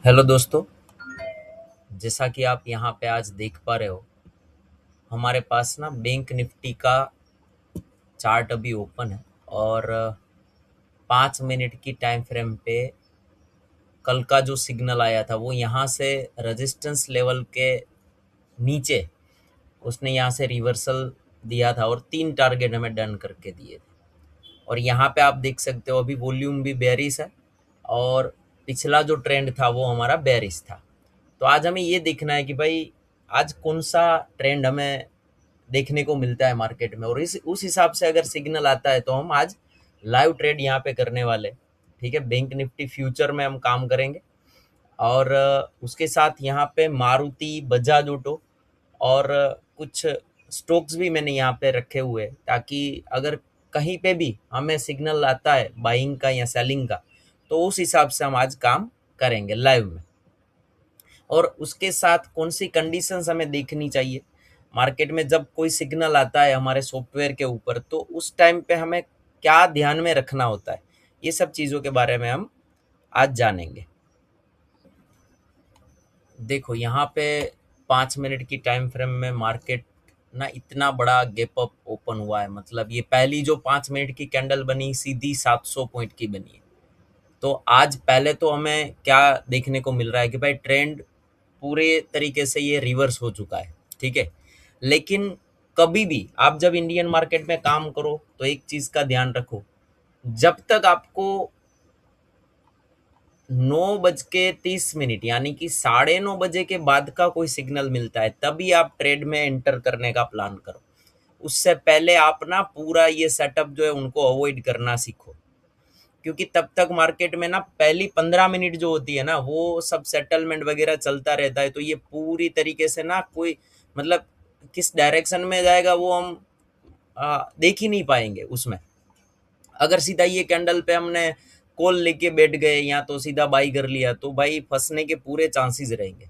Hello दोस्तों। जैसा कि आप यहाँ पे आज देख पा रहे हो, हमारे पास ना बैंक निफ्टी का चार्ट अभी ओपन है। और 5 मिनट की टाइम फ्रेम पे कल का जो सिग्नल आया था वो यहाँ से रेजिस्टेंस लेवल के नीचे उसने यहाँ से रिवर्सल दिया था और 3 टारगेट हमें डन करके दिए थे। और यहाँ पे आप देख सकते हो अभी वॉल्यूम भी बेरिश है और पिछला जो ट्रेंड था वो हमारा बेरिश था। तो आज हमें ये देखना है कि भाई आज कौन सा ट्रेंड हमें देखने को मिलता है मार्केट में, और इस उस हिसाब से अगर सिग्नल आता है तो हम आज लाइव ट्रेड यहाँ पे करने वाले। ठीक है, बैंक निफ्टी फ्यूचर में हम काम करेंगे। और उसके साथ यहाँ पे मारुति, बजाज ऑटो और कुछ स्टॉक्स भी मैंने यहाँ पे रखे हुए हैं, ताकि अगर कहीं पे भी हमें सिग्नल आता है बाइंग का या सेलिंग का तो उस हिसाब से हम आज काम करेंगे लाइव में। और उसके साथ कौन सी कंडीशंस हमें देखनी चाहिए मार्केट में जब कोई सिग्नल आता है हमारे सॉफ्टवेयर के ऊपर, तो उस टाइम पे हमें क्या ध्यान में रखना होता है, ये सब चीज़ों के बारे में हम आज जानेंगे। देखो यहाँ पे 5 मिनट की टाइम फ्रेम में मार्केट ना इतना बड़ा गैप अप ओपन हुआ है, मतलब ये पहली जो 5 मिनट की कैंडल बनी सीधी 700 पॉइंट की बनी है। तो आज पहले तो हमें क्या देखने को मिल रहा है कि भाई ट्रेंड पूरे तरीके से ये रिवर्स हो चुका है। ठीक है, लेकिन कभी भी आप जब इंडियन मार्केट में काम करो तो एक चीज का ध्यान रखो, जब तक आपको 9:30 यानी कि 9:30 बजे के बाद का कोई सिग्नल मिलता है तभी आप ट्रेड में एंटर करने का प्लान करो। उससे पहले आप ना पूरा ये सेटअप जो है उनको अवॉइड करना सीखो, क्योंकि तब तक मार्केट में ना पहली 15 मिनट जो होती है ना वो सब सेटलमेंट वगैरह चलता रहता है। तो ये पूरी तरीके से ना कोई मतलब किस डायरेक्शन में जाएगा वो हम देख ही नहीं पाएंगे उसमें। अगर सीधा ये कैंडल पे हमने कॉल लेके बैठ गए या तो सीधा बाई कर लिया तो भाई फंसने के पूरे चांसेस रहेंगे।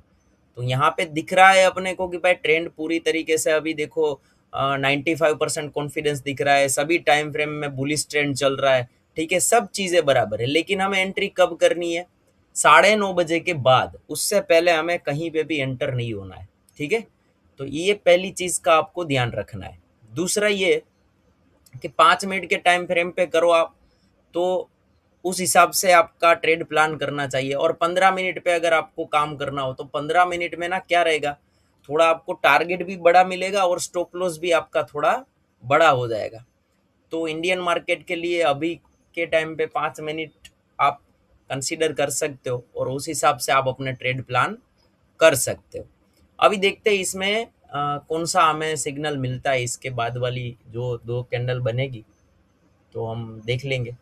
तो यहाँ पे दिख रहा है अपने को कि भाई ट्रेंड पूरी तरीके से अभी देखो 95% कॉन्फिडेंस दिख रहा है, सभी टाइम फ्रेम में बुलिश ट्रेंड चल रहा है। ठीक है, सब चीजें बराबर है, लेकिन हमें एंट्री कब करनी है? 9:30 बजे के बाद, उससे पहले हमें कहीं पे भी एंटर नहीं होना है। ठीक है, तो ये पहली चीज का आपको ध्यान रखना है। दूसरा ये कि 5 मिनट के टाइम फ्रेम पे करो आप, तो उस हिसाब से आपका ट्रेड प्लान करना चाहिए। और 15 मिनट पे अगर आपको काम करना हो तो 15 मिनट में ना क्या रहेगा, थोड़ा आपको टारगेट भी बड़ा मिलेगा और स्टॉप लॉस भी आपका थोड़ा बड़ा हो जाएगा। तो इंडियन मार्केट के लिए अभी के टाइम पे 5 मिनट आप कंसीडर कर सकते हो और उस हिसाब से आप अपने ट्रेड प्लान कर सकते हो। अभी देखते हैं इसमें कौन सा हमें सिग्नल मिलता है, इसके बाद वाली जो दो कैंडल बनेगी तो हम देख लेंगे।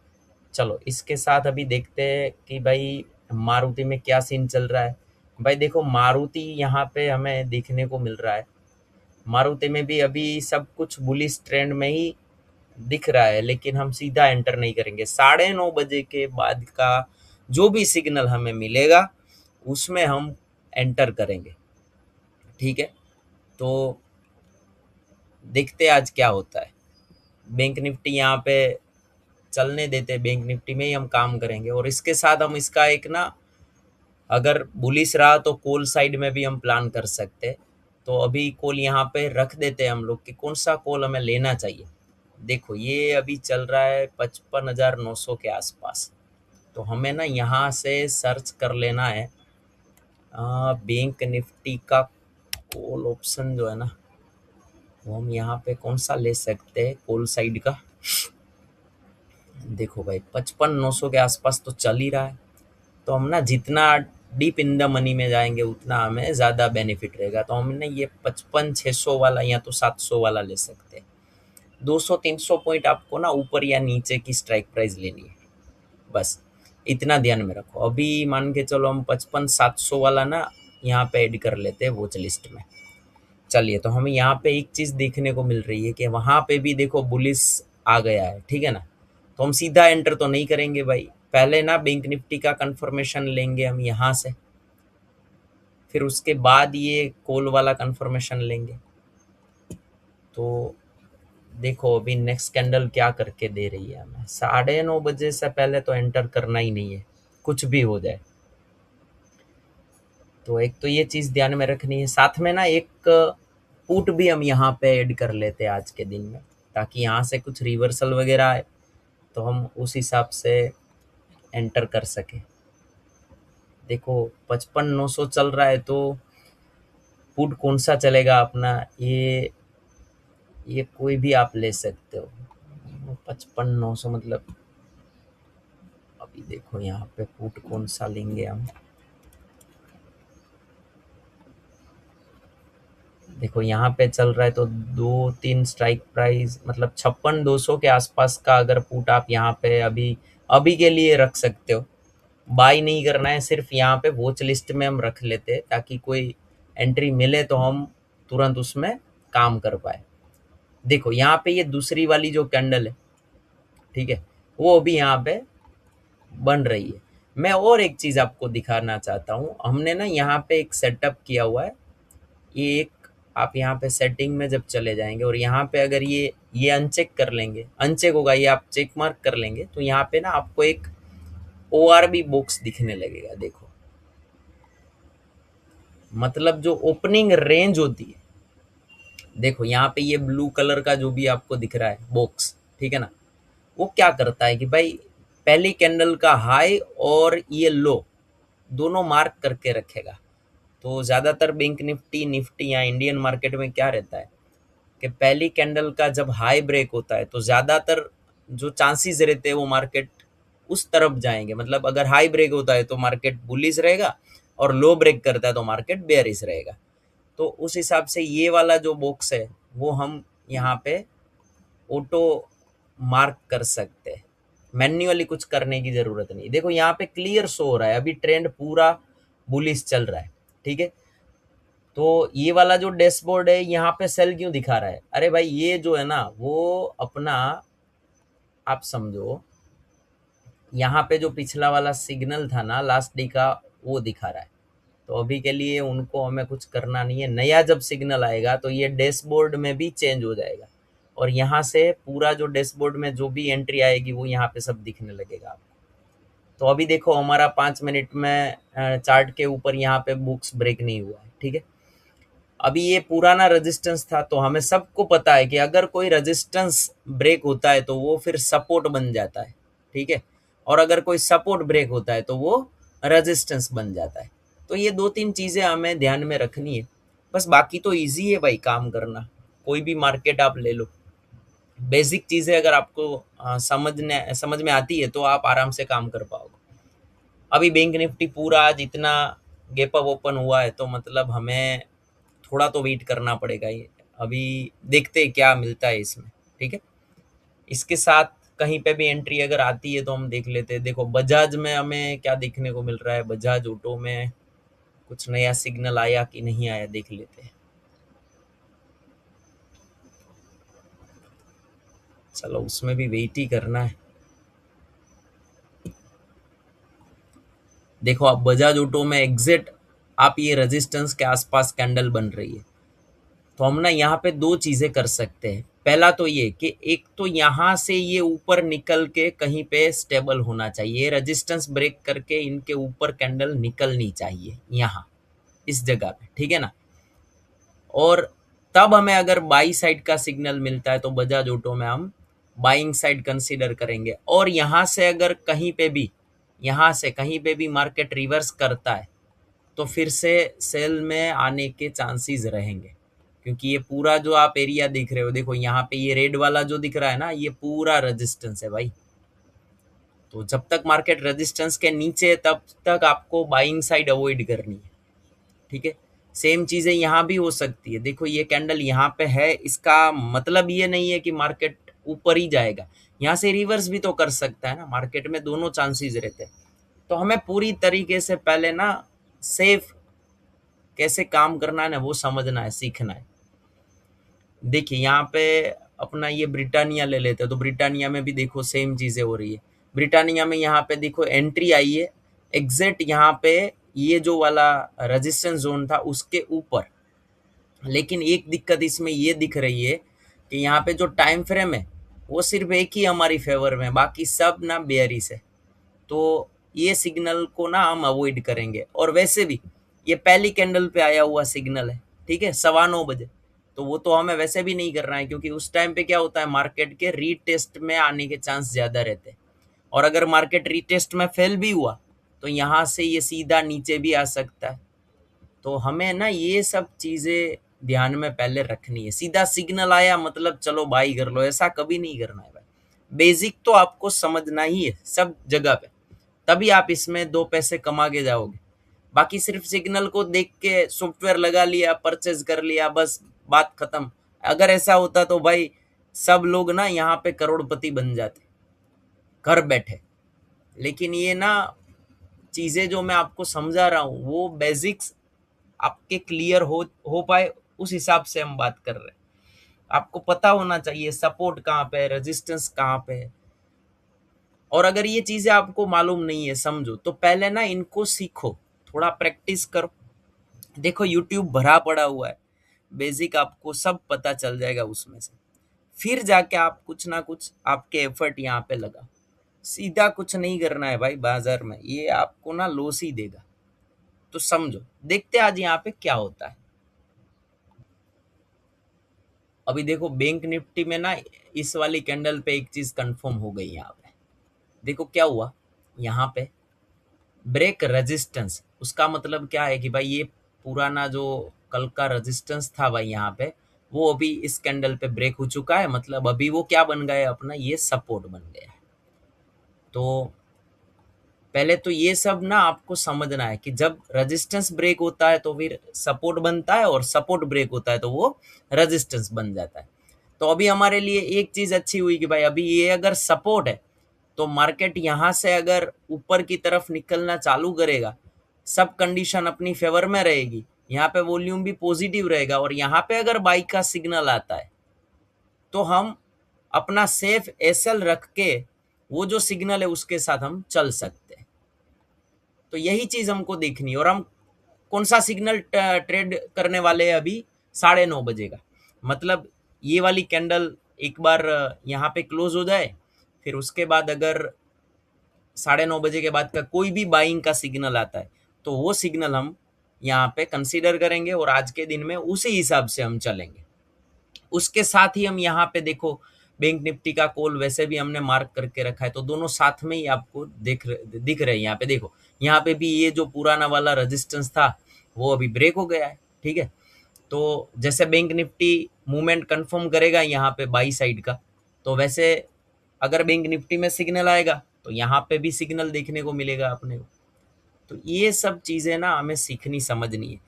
चलो इसके साथ अभी देखते हैं कि भाई मारुति में क्या सीन चल रहा है। भाई देखो मारुति यहाँ पे हमें देखने को मिल रहा है, मारुति में भी अभी सब कुछ बुलिश ट्रेंड में ही दिख रहा है, लेकिन हम सीधा एंटर नहीं करेंगे। 9:30 बजे के बाद का जो भी सिग्नल हमें मिलेगा उसमें हम एंटर करेंगे। ठीक है, तो देखते हैं आज क्या होता है। बैंक निफ्टी यहाँ पे चलने देते, बैंक निफ्टी में ही हम काम करेंगे। और इसके साथ हम इसका एक ना, अगर बुलिश रहा तो कॉल साइड में भी हम प्लान कर सकते हैं। तो अभी कॉल यहाँ पे रख देते हैं हम लोग कि कौन सा कॉल हमें लेना चाहिए। देखो ये अभी चल रहा है 55,900 के आसपास। तो हमें ना यहाँ से सर्च कर लेना है बैंक निफ्टी का कॉल ऑप्शन जो है ना, वो हम यहाँ पे कौन सा ले सकते हैं कॉल साइड का। देखो भाई 55,900 के आसपास तो चल ही रहा है, तो हम ना जितना डीप इन द मनी में जाएंगे उतना हमें ज़्यादा बेनिफिट रहेगा। तो हमने ये 55,600 वाला या तो 700 वाला ले सकते हैं। 200-300 पॉइंट आपको ना ऊपर या नीचे की स्ट्राइक प्राइस लेनी है, बस इतना ध्यान में रखो। अभी मान के चलो हम 55,700 वाला ना यहाँ पे ऐड कर लेते हैं वॉच लिस्ट में। चलिए, तो हमें यहाँ पे एक चीज़ देखने को मिल रही है कि वहाँ पे भी देखो बुलिस आ गया है। ठीक है ना, तो हम सीधा एंटर तो नहीं करेंगे भाई, पहले ना बैंक निफ्टी का कंफर्मेशन लेंगे हम यहाँ से, फिर उसके बाद ये कॉल वाला कंफर्मेशन लेंगे। तो देखो अभी नेक्स्ट कैंडल क्या करके दे रही है हमें। 9:30 बजे से पहले तो एंटर करना ही नहीं है, कुछ भी हो जाए। तो एक तो ये चीज़ ध्यान में रखनी है, साथ में ना एक पुट भी हम यहाँ पे ऐड कर लेते हैं आज के दिन में, ताकि यहाँ से कुछ रिवर्सल वगैरह आए तो हम उस हिसाब से एंटर कर सके। देखो 55,900 चल रहा है, तो पुट कौन सा चलेगा अपना, ये कोई भी आप ले सकते हो। 55,900 मतलब अभी देखो यहाँ पे पुट कौन सा लेंगे हम। देखो यहाँ पे चल रहा है तो 2-3 स्ट्राइक प्राइस मतलब 56,200 के आसपास का अगर पुट आप यहाँ पे अभी अभी के लिए रख सकते हो। बाई नहीं करना है, सिर्फ यहाँ पे वॉच लिस्ट में हम रख लेते हैं, ताकि कोई एंट्री मिले तो हम तुरंत उसमें काम कर पाए। देखो यहाँ पे ये दूसरी वाली जो कैंडल है, ठीक है, वो अभी यहाँ पे बन रही है। मैं और एक चीज़ आपको दिखाना चाहता हूँ। हमने ना यहाँ पे एक सेटअप किया हुआ है। ये एक आप यहाँ पे सेटिंग में जब चले जाएंगे और यहाँ पे अगर ये अनचेक कर लेंगे, अनचेक होगा, ये आप चेक मार्क कर लेंगे, तो यहाँ पे ना आपको एक ORB बॉक्स दिखने लगेगा। देखो मतलब जो ओपनिंग रेंज होती है, देखो यहाँ पे ये ब्लू कलर का जो भी आपको दिख रहा है बॉक्स, ठीक है ना, वो क्या करता है कि भाई पहली कैंडल का हाई और ये लो दोनों मार्क करके रखेगा। तो ज़्यादातर बैंक निफ्टी निफ्टी या इंडियन मार्केट में क्या रहता है कि पहली कैंडल का जब हाई ब्रेक होता है तो ज़्यादातर जो चांसेस रहते हैं वो मार्केट उस तरफ जाएंगे। मतलब अगर हाई ब्रेक होता है तो मार्केट बुलिश रहेगा और लो ब्रेक करता है तो मार्केट बेयरिश रहेगा। तो उस हिसाब से ये वाला जो बॉक्स है वो हम यहाँ पे ऑटो मार्क कर सकते हैं, मैन्युअली कुछ करने की ज़रूरत नहीं। देखो यहाँ पे क्लियर शो हो रहा है अभी ट्रेंड पूरा बुलिश चल रहा है, ठीक है। तो ये वाला जो डैशबोर्ड है यहाँ पे सेल क्यों दिखा रहा है, अरे भाई ये जो है ना वो अपना आप समझो यहाँ पे जो पिछला वाला सिग्नल था ना लास्ट डे का वो दिखा रहा है। तो अभी के लिए उनको हमें कुछ करना नहीं है। नया जब सिग्नल आएगा तो ये डैशबोर्ड में भी चेंज हो जाएगा और यहाँ से पूरा जो डैशबोर्ड में जो भी एंट्री आएगी वो यहाँ पे सब दिखने लगेगा आपको। तो अभी देखो हमारा 5 मिनट में चार्ट के ऊपर यहाँ पे बुक्स ब्रेक नहीं हुआ है, ठीक है। अभी ये पुराना रेजिस्टेंस था, तो हमें सबको पता है कि अगर कोई रेजिस्टेंस ब्रेक होता है तो वो फिर सपोर्ट बन जाता है, ठीक है। और अगर कोई सपोर्ट ब्रेक होता है तो वो रेजिस्टेंस बन जाता है। तो ये 2-3 चीज़ें हमें ध्यान में रखनी है, बस बाकी तो ईजी है भाई काम करना। कोई भी मार्केट आप ले लो, बेसिक चीज़ें अगर आपको समझ में आती है तो आप आराम से काम कर पाओगे। अभी बैंक निफ्टी पूरा आज इतना गैप अप ओपन हुआ है तो मतलब हमें थोड़ा तो वेट करना पड़ेगा। ये अभी देखते हैं क्या मिलता है इसमें, ठीक है। इसके साथ कहीं पे भी एंट्री अगर आती है तो हम देख लेते हैं। देखो बजाज में हमें क्या देखने को मिल रहा है, बजाज ऑटो में कुछ नया सिग्नल आया कि नहीं आया देख लेते हैं। चलो उसमें भी वेट ही करना है। देखो आप बजाज ऑटो में एग्जिट आप ये रेजिस्टेंस के आसपास कैंडल बन रही है, तो हम ना यहाँ पे दो चीजें कर सकते हैं। पहला तो ये कि एक तो यहाँ से ये ऊपर निकल के कहीं पे स्टेबल होना चाहिए, रेजिस्टेंस ब्रेक करके इनके ऊपर कैंडल निकलनी चाहिए यहाँ इस जगह पे, ठीक है ना। और तब हमें अगर बाई साइड का सिग्नल मिलता है तो बजाज ऑटो में हम बाइंग साइड कंसीडर करेंगे। और यहाँ से अगर कहीं पे भी यहाँ से कहीं पे भी मार्केट रिवर्स करता है तो फिर से सेल में आने के चांसेस रहेंगे, क्योंकि ये पूरा जो आप एरिया देख रहे हो, देखो यहाँ पे ये रेड वाला जो दिख रहा है ना ये पूरा रेजिस्टेंस है भाई। तो जब तक मार्केट रेजिस्टेंस के नीचे है तब तक आपको बाइंग साइड अवॉइड करनी है, ठीक है। सेम चीजें यहाँ भी हो सकती है। देखो ये कैंडल यहाँ पे है, इसका मतलब ये नहीं है कि मार्केट ऊपर ही जाएगा, यहाँ से रिवर्स भी तो कर सकता है ना। मार्केट में दोनों चांसेस रहते हैं। तो हमें पूरी तरीके से पहले ना सेफ कैसे काम करना है ना वो समझना है, सीखना है। देखिए यहाँ पे अपना ये ब्रिटानिया ले लेते हैं, तो ब्रिटानिया में भी देखो सेम चीज़ें हो रही है। ब्रिटानिया में यहाँ पे देखो एंट्री आई है एग्जैक्ट यहाँ पे ये जो वाला रेजिस्टेंस जोन था उसके ऊपर, लेकिन एक दिक्कत इसमें ये दिख रही है कि यहाँ पे जो टाइम फ्रेम है वो सिर्फ एक ही हमारी फेवर में, बाकी सब ना बेयरिश है। तो ये सिग्नल को ना हम अवॉइड करेंगे। और वैसे भी ये पहली कैंडल पे आया हुआ सिग्नल है, ठीक है, 9:15 बजे। तो वो तो हमें वैसे भी नहीं करना है, क्योंकि उस टाइम पे क्या होता है, मार्केट के रीटेस्ट में आने के चांस ज्यादा रहते हैं। और अगर मार्केट रीटेस्ट में फेल भी हुआ तो यहाँ से ये सीधा नीचे भी आ सकता है। तो हमें ना ये सब चीजें ध्यान में पहले रखनी है। सीधा सिग्नल आया मतलब चलो बाई कर लो, ऐसा कभी नहीं करना है भाई। बेसिक तो आपको समझना ही है सब जगह पे, तभी आप इसमें 2 पैसे कमा के जाओगे। बाकी सिर्फ सिग्नल को देख के सॉफ्टवेयर लगा लिया, परचेज कर लिया, बस बात खत्म। अगर ऐसा होता तो भाई सब लोग ना यहाँ पे करोड़पति बन जाते घर बैठे। लेकिन ये ना चीजें जो मैं आपको समझा रहा हूँ वो बेसिक्स आपके क्लियर हो पाए, उस हिसाब से हम बात कर रहे हैं। आपको पता होना चाहिए सपोर्ट कहाँ पे है, रेजिस्टेंस कहाँ पे है। और अगर ये चीजें आपको मालूम नहीं है, समझो, तो पहले ना इनको सीखो, थोड़ा प्रैक्टिस करो। देखो यूट्यूब भरा पड़ा हुआ है, बेसिक आपको सब पता चल जाएगा उसमें से। फिर जाके आप कुछ ना कुछ आपके एफर्ट यहाँ पे लगा। सीधा कुछ नहीं करना है भाई बाजार में, ये आपको ना लॉस ही देगा। तो समझो, देखते हैं आज यहाँ पे क्या होता है। अभी देखो बैंक निफ्टी में ना इस वाली कैंडल पे एक चीज कंफर्म हो गई यहाँ पे। देखो क्या हुआ यहाँ पे, ब्रेक रेजिस्टेंस। उसका मतलब क्या है कि भाई ये पुराना जो कल का रेजिस्टेंस था भाई यहाँ पे, वो अभी इस कैंडल पे ब्रेक हो चुका है। मतलब अभी वो क्या बन गया है अपना, ये सपोर्ट बन गया है। तो पहले तो ये सब ना आपको समझना है कि जब रेजिस्टेंस ब्रेक होता है तो फिर सपोर्ट बनता है, और सपोर्ट ब्रेक होता है तो वो रेजिस्टेंस बन जाता है। तो अभी हमारे लिए एक चीज अच्छी हुई कि भाई अभी ये अगर सपोर्ट है तो मार्केट यहाँ से अगर ऊपर की तरफ निकलना चालू करेगा, सब कंडीशन अपनी फेवर में रहेगी, यहाँ पे वॉल्यूम भी पॉजिटिव रहेगा, और यहाँ पे अगर बाई का सिग्नल आता है तो हम अपना सेफ एसएल रख के वो जो सिग्नल है उसके साथ हम चल सकते हैं। तो यही चीज हमको देखनी है। और हम कौन सा सिग्नल ट्रेड करने वाले हैं अभी, 9:30 बजे का। मतलब ये वाली कैंडल एक बार यहाँ पे क्लोज हो जाए, फिर उसके बाद अगर 9:30 बजे के बाद का कोई भी बाइंग का सिग्नल आता है तो वो सिग्नल हम यहाँ पे कंसीडर करेंगे, और आज के दिन में उसी हिसाब से हम चलेंगे। उसके साथ ही हम यहाँ पे देखो बैंक निफ्टी का कॉल वैसे भी हमने मार्क करके रखा है, तो दोनों साथ में ही आपको दिख रहे हैं। यहाँ पे देखो, यहाँ पे भी ये जो पुराना वाला रेजिस्टेंस था वो अभी ब्रेक हो गया है, ठीक है। तो जैसे बैंक निफ्टी मूवमेंट कंफर्म करेगा यहाँ पे बाई साइड का, तो वैसे अगर बैंक निफ्टी में सिग्नल आएगा तो यहाँ पे भी सिग्नल देखने को मिलेगा अपने को। तो ये सब चीजें ना हमें सीखनी समझनी है।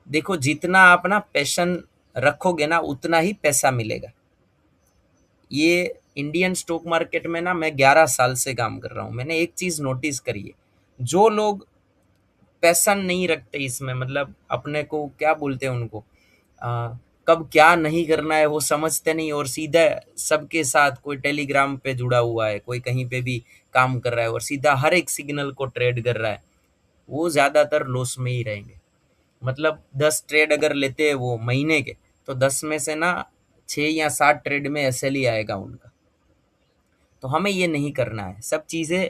देखो जितना आप ना पैशन रखोगे ना उतना ही पैसा मिलेगा। ये इंडियन स्टॉक मार्केट में ना मैं 11 साल से काम कर रहा हूँ। मैंने एक चीज नोटिस करी है, जो लोग पैशन नहीं रखते इसमें, मतलब अपने को क्या बोलते हैं उनको, कब क्या नहीं करना है वो समझते नहीं, और सीधा सबके साथ, कोई टेलीग्राम पे जुड़ा हुआ है, कोई कहीं पे भी काम कर रहा है और सीधा हर एक सिग्नल को ट्रेड कर रहा है, वो ज्यादातर लॉस में ही रहेंगे। मतलब 10 ट्रेड अगर लेते हैं वो महीने के, तो 10 में से ना 6 या 7 ट्रेड में एसएल ही आएगा उनका। तो हमें ये नहीं करना है, सब चीजें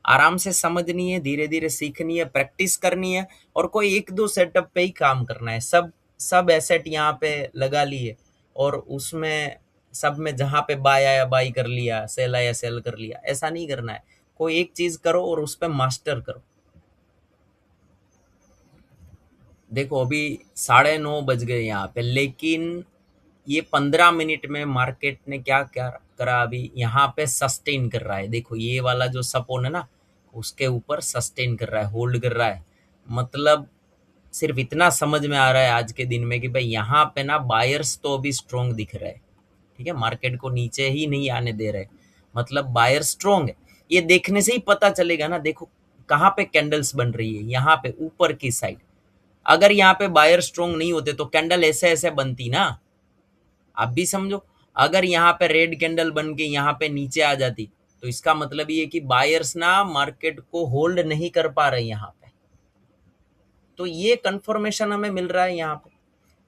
आराम से समझनी है, धीरे धीरे सीखनी है, प्रैक्टिस करनी है, और कोई एक दो सेटअप पे ही काम करना है। सब सब एसेट यहाँ पे लगा लिए और उसमें सब में जहाँ पे बाय आया बाई कर लिया, सेल आया सेल कर लिया, ऐसा नहीं करना है। कोई एक चीज करो और उस पर मास्टर करो। देखो अभी 9:30 बज गए यहाँ पे, लेकिन ये 15 मिनट में मार्केट ने क्या क्या करा, अभी यहाँ पे सस्टेन कर रहा है। देखो ये वाला जो सपोर्ट है ना, उसके ऊपर सस्टेन कर रहा है, होल्ड कर रहा है। मतलब सिर्फ इतना समझ में आ रहा है आज के दिन में कि भाई यहाँ पे ना बायर्स तो अभी स्ट्रोंग दिख रहे हैं, ठीक है, मार्केट को नीचे ही नहीं आने दे रहे। मतलब बायर स्ट्रोंग है, ये देखने से ही पता चलेगा ना। देखो कहाँ पे कैंडल्स बन रही है, यहाँ पे ऊपर की साइड। अगर यहाँ पे बायर स्ट्रोंग नहीं होते तो कैंडल ऐसे ऐसे बनती ना, आप भी समझो। अगर यहाँ पे रेड कैंडल बन के यहाँ पे नीचे आ जाती तो इसका मतलब ये कि बायर्स ना मार्केट को होल्ड नहीं कर पा रहे यहाँ पे। तो ये कंफर्मेशन हमें मिल रहा है यहाँ पे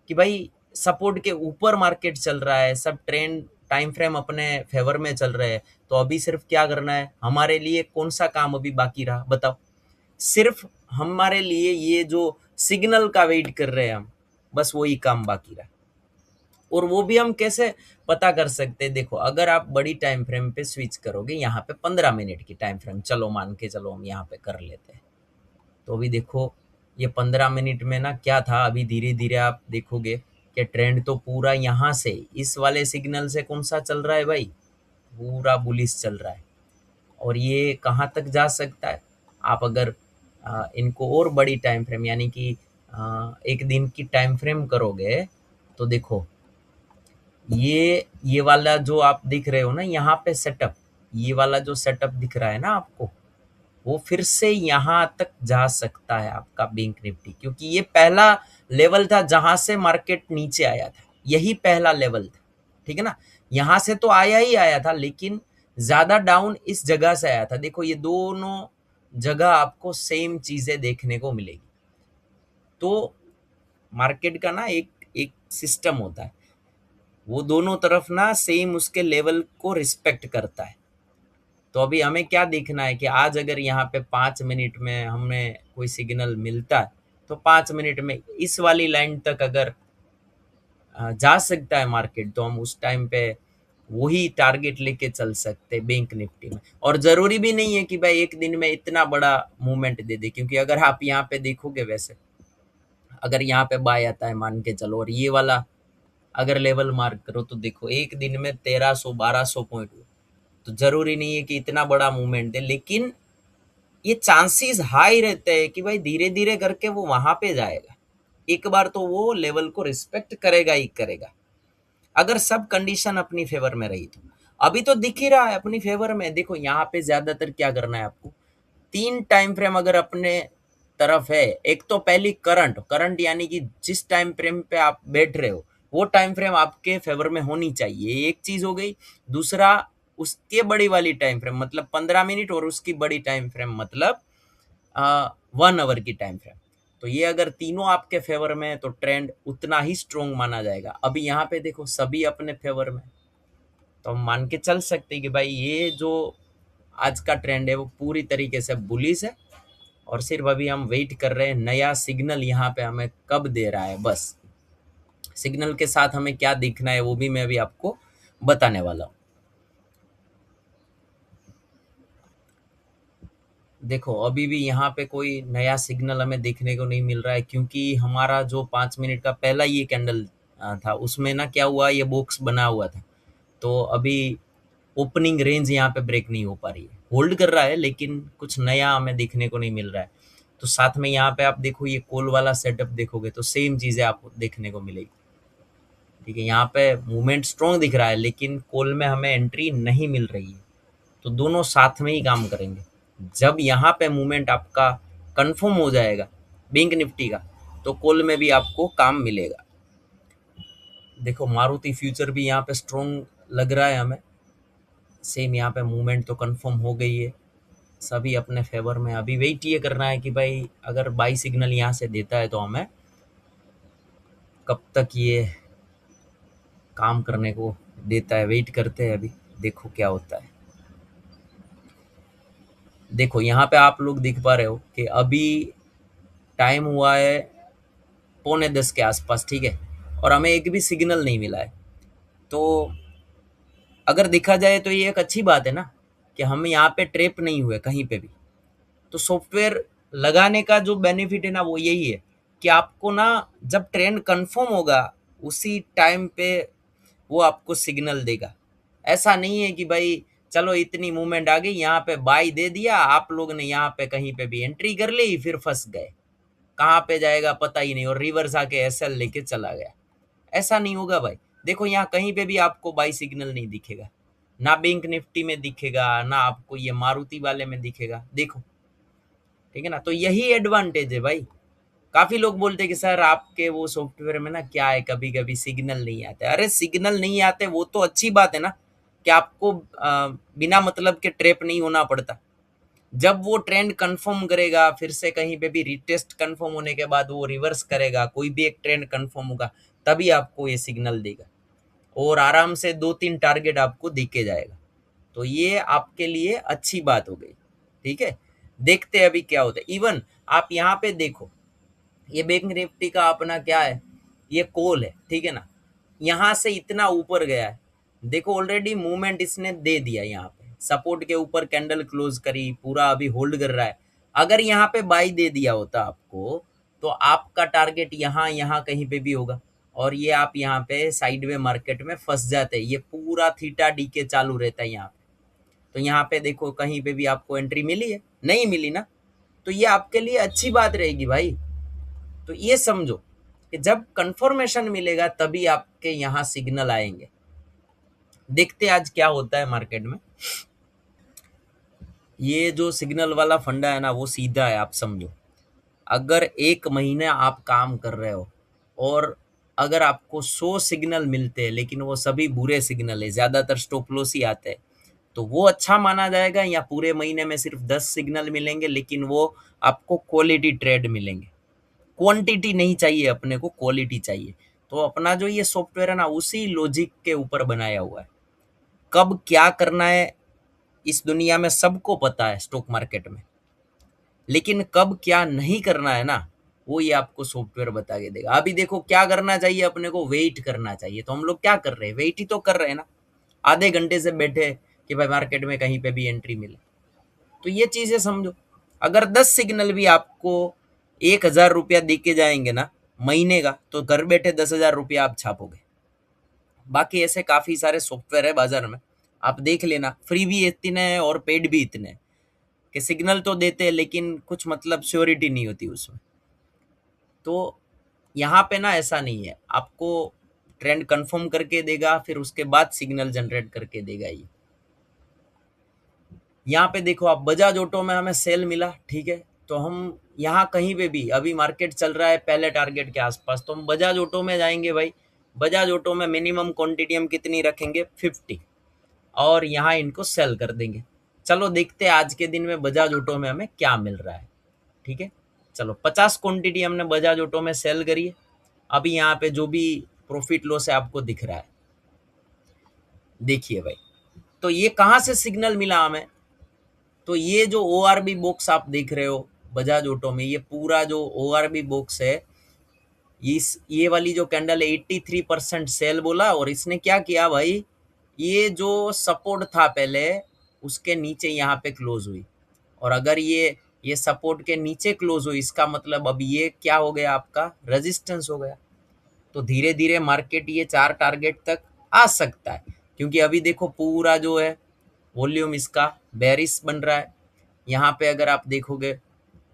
कि भाई सपोर्ट के ऊपर मार्केट चल रहा है, सब ट्रेंड टाइम फ्रेम अपने फेवर में चल रहे हैं। तो अभी सिर्फ क्या करना है हमारे लिए, कौन सा काम अभी बाकी रहा बताओ। सिर्फ हमारे लिए ये जो सिग्नल का वेट कर रहे हैं हम, बस वही काम बाकी रहा। और वो भी हम कैसे पता कर सकते हैं? देखो, अगर आप बड़ी टाइम फ्रेम पे स्विच करोगे, यहाँ पे 15 मिनट की टाइम फ्रेम चलो मान के चलो हम यहाँ पे कर लेते हैं, तो अभी देखो ये 15 मिनट में ना क्या था, अभी धीरे धीरे आप देखोगे कि ट्रेंड तो पूरा यहाँ से इस वाले सिग्नल से कौन सा चल रहा है भाई, पूरा बुलिश चल रहा है। और ये कहाँ तक जा सकता है? आप अगर इनको और बड़ी टाइम फ्रेम यानी कि एक दिन की टाइम फ्रेम करोगे, तो देखो ये वाला जो आप दिख रहे हो ना यहाँ पे सेटअप, ये वाला जो सेटअप दिख रहा है ना आपको, वो फिर से यहाँ तक जा सकता है आपका बैंक निफ्टी, क्योंकि ये पहला लेवल था जहां से मार्केट नीचे आया था, यही पहला लेवल था। ठीक है ना? यहाँ से तो आया ही आया था, लेकिन ज्यादा डाउन इस जगह से आया था। देखो ये दोनों जगह आपको सेम चीजें देखने को मिलेगी। तो मार्केट का ना एक एक सिस्टम होता है, वो दोनों तरफ ना सेम उसके लेवल को रिस्पेक्ट करता है। तो अभी हमें क्या देखना है कि आज अगर यहाँ पे 5 मिनट में हमें कोई सिग्नल मिलता है, तो 5 मिनट में इस वाली लाइन तक अगर जा सकता है मार्केट, तो हम उस टाइम पे वही टारगेट लेके चल सकते हैं बैंक निफ्टी में। और जरूरी भी नहीं है कि भाई एक दिन में इतना बड़ा मूवमेंट दे दे, क्योंकि अगर आप यहाँ पे देखोगे, वैसे अगर यहाँ पे बाय आता है मान के चलो, और ये वाला अगर लेवल मार्क करो, तो देखो एक दिन में 1300-1200 पॉइंट हुए। तो जरूरी नहीं है कि इतना बड़ा मूवमेंट है, लेकिन ये चांसेस हाई रहते हैं कि भाई धीरे धीरे करके वो वहां पे जाएगा। एक बार तो वो लेवल को रिस्पेक्ट करेगा ही करेगा, अगर सब कंडीशन अपनी फेवर में रही तो। अभी तो दिख ही रहा है अपनी फेवर में। देखो यहाँ पे ज्यादातर क्या करना है आपको, 3 टाइम फ्रेम अगर अपने तरफ है, एक तो पहली करंट करंट यानी कि जिस टाइम फ्रेम पे आप बैठ रहे हो, वो टाइम फ्रेम आपके फेवर में होनी चाहिए, एक चीज हो गई। दूसरा, उसके बड़ी वाली टाइम फ्रेम मतलब 15 मिनट, और उसकी बड़ी टाइम फ्रेम मतलब 1 आवर की टाइम फ्रेम। तो ये अगर तीनों आपके फेवर में है, तो ट्रेंड उतना ही स्ट्रोंग माना जाएगा। अभी यहाँ पे देखो सभी अपने फेवर में, तो हम मान के चल सकते हैं कि भाई ये जो आज का ट्रेंड है वो पूरी तरीके से बुलिश है। और सिर्फ अभी हम वेट कर रहे हैं नया सिग्नल यहाँ पे हमें कब दे रहा है, बस सिग्नल के साथ हमें क्या दिखना है वो भी मैं अभी आपको बताने वाला हूँ। देखो अभी भी यहाँ पे कोई नया सिग्नल हमें देखने को नहीं मिल रहा है, क्योंकि हमारा जो 5 मिनट का पहला ये कैंडल था, उसमें ना क्या हुआ, ये बॉक्स बना हुआ था। तो अभी ओपनिंग रेंज यहाँ पे ब्रेक नहीं हो पा रही है, होल्ड कर रहा है, लेकिन कुछ नया हमें देखने को नहीं मिल रहा है। तो साथ में यहाँ पे आप देखो, ये कॉल वाला सेटअप देखोगे तो सेम चीजें आपको देखने को मिलेगी। ठीक है, यहाँ पे मूवमेंट स्ट्रॉन्ग दिख रहा है, लेकिन कॉल में हमें एंट्री नहीं मिल रही है। तो दोनों साथ में ही काम करेंगे। जब यहाँ पे मूवमेंट आपका कंफर्म हो जाएगा बैंक निफ्टी का, तो कॉल में भी आपको काम मिलेगा। देखो मारुति फ्यूचर भी यहाँ पे स्ट्रॉन्ग लग रहा है हमें, सेम यहाँ पे मूवमेंट तो कंफर्म हो गई है, सभी अपने फेवर में। अभी वेट ये करना है कि भाई अगर बाई सिग्नल यहाँ से देता है, तो हमें कब तक ये काम करने को देता है, वेट करते हैं अभी, देखो क्या होता है। देखो यहाँ पे आप लोग देख पा रहे हो कि अभी टाइम हुआ है 9:45 के आसपास, ठीक है, और हमें एक भी सिग्नल नहीं मिला है। तो अगर देखा जाए तो ये एक अच्छी बात है ना, कि हम यहाँ पे ट्रैप नहीं हुए कहीं पे भी। तो सॉफ्टवेयर लगाने का जो बेनिफिट है ना, वो यही है कि आपको ना जब ट्रेंड कंफर्म होगा, उसी टाइम पे वो आपको सिग्नल देगा। ऐसा नहीं है कि भाई चलो इतनी मूवमेंट आ गई, यहाँ पे बाई दे दिया, आप लोग ने यहाँ पे कहीं पे भी एंट्री कर ली, फिर फंस गए, कहाँ पे जाएगा पता ही नहीं, और रिवर्स आके एसएल लेके चला गया। ऐसा नहीं होगा भाई। देखो यहाँ कहीं पे भी आपको बाई सिग्नल नहीं दिखेगा, ना बैंक निफ्टी में दिखेगा, ना आपको ये मारुति वाले में दिखेगा। देखो ठीक है ना, तो यही एडवांटेज है भाई। काफी लोग बोलते हैं कि सर आपके वो सॉफ्टवेयर में ना क्या है, कभी कभी सिग्नल नहीं आते। अरे सिग्नल नहीं आते वो तो अच्छी बात है ना, कि आपको बिना मतलब के ट्रैप नहीं होना पड़ता। जब वो ट्रेंड कंफर्म करेगा, फिर से कहीं पे भी रिटेस्ट कंफर्म होने के बाद वो रिवर्स करेगा, कोई भी एक ट्रेंड कंफर्म होगा, तभी आपको ये सिग्नल देगा, और आराम से 2-3 टारगेट आपको दिखे जाएगा। तो ये आपके लिए अच्छी बात हो गई। ठीक है, देखते हैं अभी क्या होता है। इवन आप यहाँ पे देखो, ये बैंक निफ्टी का अपना क्या है, ये कॉल है, ठीक है ना, यहाँ से इतना ऊपर गया है, देखो ऑलरेडी मूवमेंट इसने दे दिया, यहाँ पे सपोर्ट के ऊपर कैंडल क्लोज करी, पूरा अभी होल्ड कर रहा है। अगर यहाँ पे बाई दे दिया होता आपको, तो आपका टारगेट यहाँ यहाँ कहीं पे भी होगा, और ये आप यहाँ पे साइडवे मार्केट में फंस जाते हैं। ये पूरा थीटा डी के चालू रहता है यहाँ पे, तो यहाँ पे देखो कहीं पे भी आपको एंट्री मिली है, नहीं मिली ना, तो ये आपके लिए अच्छी बात रहेगी भाई। तो ये समझो कि जब कंफर्मेशन मिलेगा तभी आपके यहाँ सिग्नल आएंगे। देखते आज क्या होता है मार्केट में। ये जो सिग्नल वाला फंडा है ना, वो सीधा है, आप समझो। अगर 1 महीने आप काम कर रहे हो और अगर आपको 100 सिग्नल मिलते हैं, लेकिन वो सभी बुरे सिग्नल है, ज्यादातर स्टॉप लॉस ही आते हैं, तो वो अच्छा माना जाएगा, या पूरे महीने में सिर्फ 10 सिग्नल मिलेंगे लेकिन वो आपको क्वालिटी ट्रेड मिलेंगे। क्वांटिटी नहीं चाहिए अपने को, क्वालिटी चाहिए। तो अपना जो ये सॉफ्टवेयर है ना, उसी लॉजिक के ऊपर बनाया हुआ है। कब क्या करना है इस दुनिया में सबको पता है स्टॉक मार्केट में, लेकिन कब क्या नहीं करना है ना, वो ये आपको सॉफ्टवेयर बता के देगा। अभी देखो क्या करना चाहिए अपने को, वेट करना चाहिए। तो हम लोग क्या कर रहे हैं, वेट ही तो कर रहे हैं ना, आधे घंटे से बैठे कि भाई मार्केट में कहीं पे भी एंट्री मिले। तो ये चीजें समझो। अगर 10 सिग्नल भी आपको 1,000 रुपया दे के जाएंगे ना महीने का, तो घर बैठे 10,000 रुपया आप छापोगे। बाकी ऐसे काफी सारे सॉफ्टवेयर है बाजार में, आप देख लेना, फ्री भी इतने हैं और पेड भी इतने हैं कि सिग्नल तो देते हैं लेकिन कुछ मतलब श्योरिटी नहीं होती उसमें। तो यहाँ पे ना ऐसा नहीं है, आपको ट्रेंड कंफर्म करके देगा, फिर उसके बाद सिग्नल जनरेट करके देगा ये। यहाँ पे देखो आप, बजाज ऑटो में हमें सेल मिला, ठीक है, तो हम यहाँ कहीं पे भी, अभी मार्केट चल रहा है पहले टारगेट के आसपास, तो हम बजाज ऑटो में जाएंगे भाई। बजाज ऑटो में मिनिमम क्वांटिटी हम कितनी रखेंगे, 50, और यहाँ इनको सेल कर देंगे। चलो देखते हैं आज के दिन में बजाज ऑटो में हमें क्या मिल रहा है, ठीक है। चलो 50 क्वांटिटी हमने बजाज ऑटो में सेल करी है। अभी यहाँ पे जो भी प्रॉफिट लॉस है आपको दिख रहा है, देखिए भाई। तो ये कहाँ से सिग्नल मिला हमें, तो ये जो ओ आर बी बॉक्स आप देख रहे हो बजाज ऑटो में, ये पूरा जो ओ आर बी बॉक्स है, ये वाली जो कैंडल है 83% सेल बोला, और इसने क्या किया भाई, ये जो सपोर्ट था पहले उसके नीचे यहाँ पे क्लोज हुई, और अगर ये सपोर्ट के नीचे क्लोज हुई, इसका मतलब अब ये क्या हो गया, आपका रेजिस्टेंस हो गया। तो धीरे धीरे मार्केट ये 4 टारगेट तक आ सकता है, क्योंकि अभी देखो पूरा जो है वॉल्यूम इसका बेरिश बन रहा है। यहाँ पे अगर आप देखोगे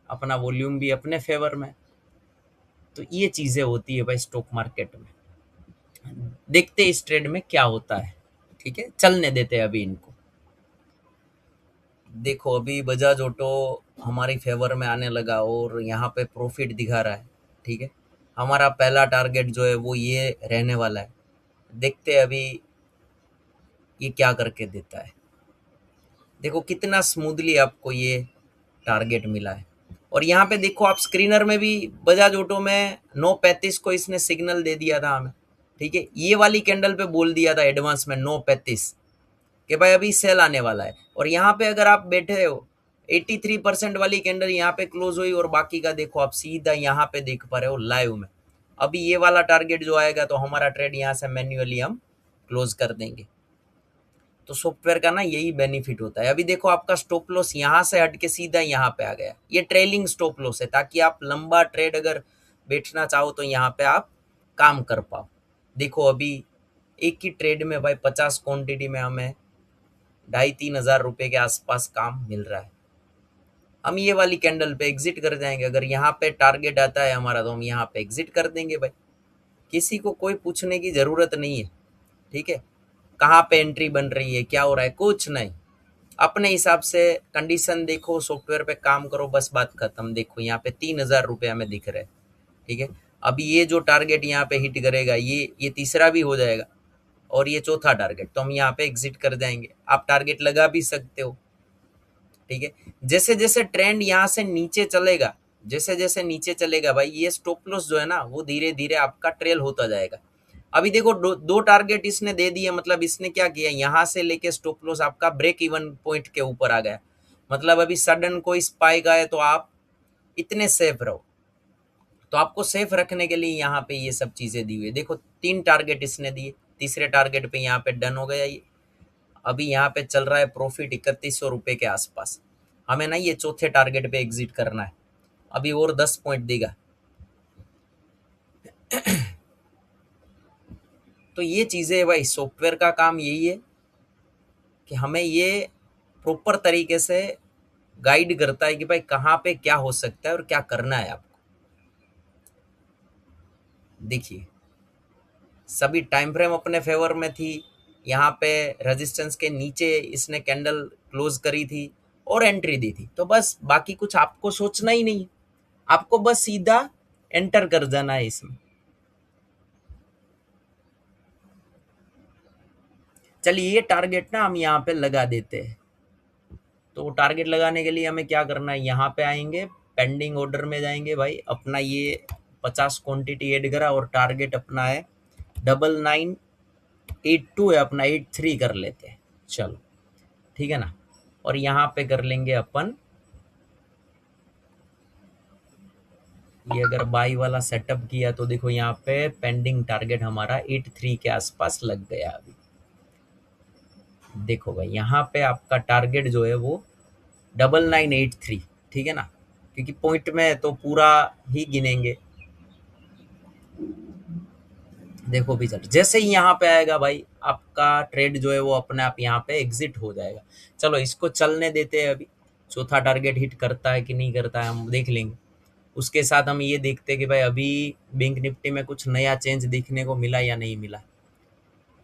अपना वॉल्यूम भी अपने फेवर में। तो ये चीजें होती है भाई स्टॉक मार्केट में। देखते इस ट्रेड में क्या होता है, ठीक है, चलने देते हैं अभी इनको। देखो अभी बजाज ऑटो हमारी फेवर में आने लगा और यहाँ पे प्रॉफिट दिखा रहा है, ठीक है। हमारा पहला टारगेट जो है वो ये रहने वाला है। देखते हैं अभी ये क्या करके देता है। देखो कितना स्मूथली आपको ये टारगेट मिला है। और यहाँ पे देखो आप स्क्रीनर में भी बजाज ऑटो में 9:35 को इसने सिग्नल दे दिया था हमें, ठीक है। ये वाली कैंडल पे बोल दिया था एडवांस में 9:35 कि भाई अभी सेल आने वाला है। और यहाँ पे अगर आप बैठे हो 83% वाली कैंडल यहाँ पे क्लोज हुई, और बाकी का देखो आप सीधा यहाँ पे देख पा रहे हो लाइव में। अभी ये वाला टारगेट जो आएगा तो हमारा ट्रेड यहाँ से मैन्युअली हम क्लोज कर देंगे। तो सॉफ्टवेयर का ना यही बेनिफिट होता है। अभी देखो आपका स्टॉप लॉस यहाँ से हट के सीधा यहाँ पे आ गया, ये ट्रेलिंग स्टॉप लॉस है, ताकि आप लंबा ट्रेड अगर बैठना चाहो तो यहाँ पे आप काम कर पाओ। देखो अभी एक ही ट्रेड में भाई 50 क्वांटिटी में हमें 2,500-3,000 रुपए के आसपास काम मिल रहा है। हम ये वाली कैंडल पे एग्जिट कर जाएंगे, अगर यहाँ पे टारगेट आता है हमारा तो हम यहाँ पे एग्जिट कर देंगे भाई। किसी को कोई पूछने की जरूरत नहीं है, ठीक है। कहाँ पे एंट्री बन रही है, क्या हो रहा है, कुछ नहीं, अपने हिसाब से कंडीशन देखो, सॉफ्टवेयर पे काम करो, बस बात खत्म। देखो यहाँ पे 3,000 रुपये हमें दिख रहे हैं, ठीक है। अभी ये जो टारगेट यहाँ पे हिट करेगा, ये तीसरा भी हो जाएगा और ये चौथा टारगेट, तो हम यहाँ पे एग्जिट कर जाएंगे। आप टारगेट लगा भी सकते हो, ठीक है। जैसे जैसे ट्रेंड यहाँ से नीचे चलेगा, जैसे जैसे नीचे चलेगा भाई, ये स्टॉप लॉस जो है ना वो धीरे धीरे आपका ट्रेल होता जाएगा। अभी देखो दो टारगेट इसने दे दिए, मतलब इसने क्या किया, यहाँ से लेके स्टॉप लॉस आपका ब्रेक इवन पॉइंट के ऊपर आ गया। मतलब अभी सडन कोई स्पाइक आए तो आप इतने सेफ रहो। तो आपको सेफ रखने के लिए यहाँ पे ये सब चीजें दी हुई है। देखो 3 टारगेट इसने दिए, तीसरे टारगेट पे यहाँ पे डन हो गया ये। अभी यहाँ पे चल रहा है प्रॉफिट 3100 रुपए के आसपास। हमें ना ये चौथे टारगेट पे एग्जिट करना है, अभी और 10 पॉइंट देगा। तो ये चीजें भाई, सॉफ्टवेयर का काम यही है कि हमें ये प्रॉपर तरीके से गाइड करता है कि भाई कहाँ पे क्या हो सकता है और क्या करना है आपको। देखिए सभी टाइम फ्रेम अपने फेवर में थी, यहाँ पे रेजिस्टेंस के नीचे इसने कैंडल क्लोज करी थी और एंट्री दी थी। तो बस बाकी कुछ आपको सोचना ही नहीं, आपको बस सीधा एंटर कर जाना है इसमें। चलिए ये टारगेट ना हम यहाँ पे लगा देते हैं। तो टारगेट लगाने के लिए हमें क्या करना है, यहाँ पे आएंगे, पेंडिंग ऑर्डर में जाएंगे भाई, अपना ये 50 क्वांटिटी ऐड करा और टारगेट अपना है 9982 है अपना, 83 कर लेते हैं। चलो ठीक है ना। और यहाँ पे कर लेंगे अपन ये, अगर बाई वाला सेटअप किया तो देखो यहाँ पे पेंडिंग टारगेट हमारा 83 के आसपास लग गया अभी। देखो भाई यहाँ पे आपका टारगेट जो है वो 9983, ठीक है ना, क्योंकि पॉइंट में तो पूरा ही गिनेंगे। देखो भी चल, जैसे ही यहाँ पे आएगा भाई आपका ट्रेड जो है वो अपने आप यहाँ पे एग्जिट हो जाएगा। चलो इसको चलने देते हैं, अभी चौथा टारगेट हिट करता है कि नहीं करता है हम देख लेंगे। उसके साथ हम ये देखते हैं कि भाई अभी बैंक निफ्टी में कुछ नया चेंज देखने को मिला या नहीं मिला।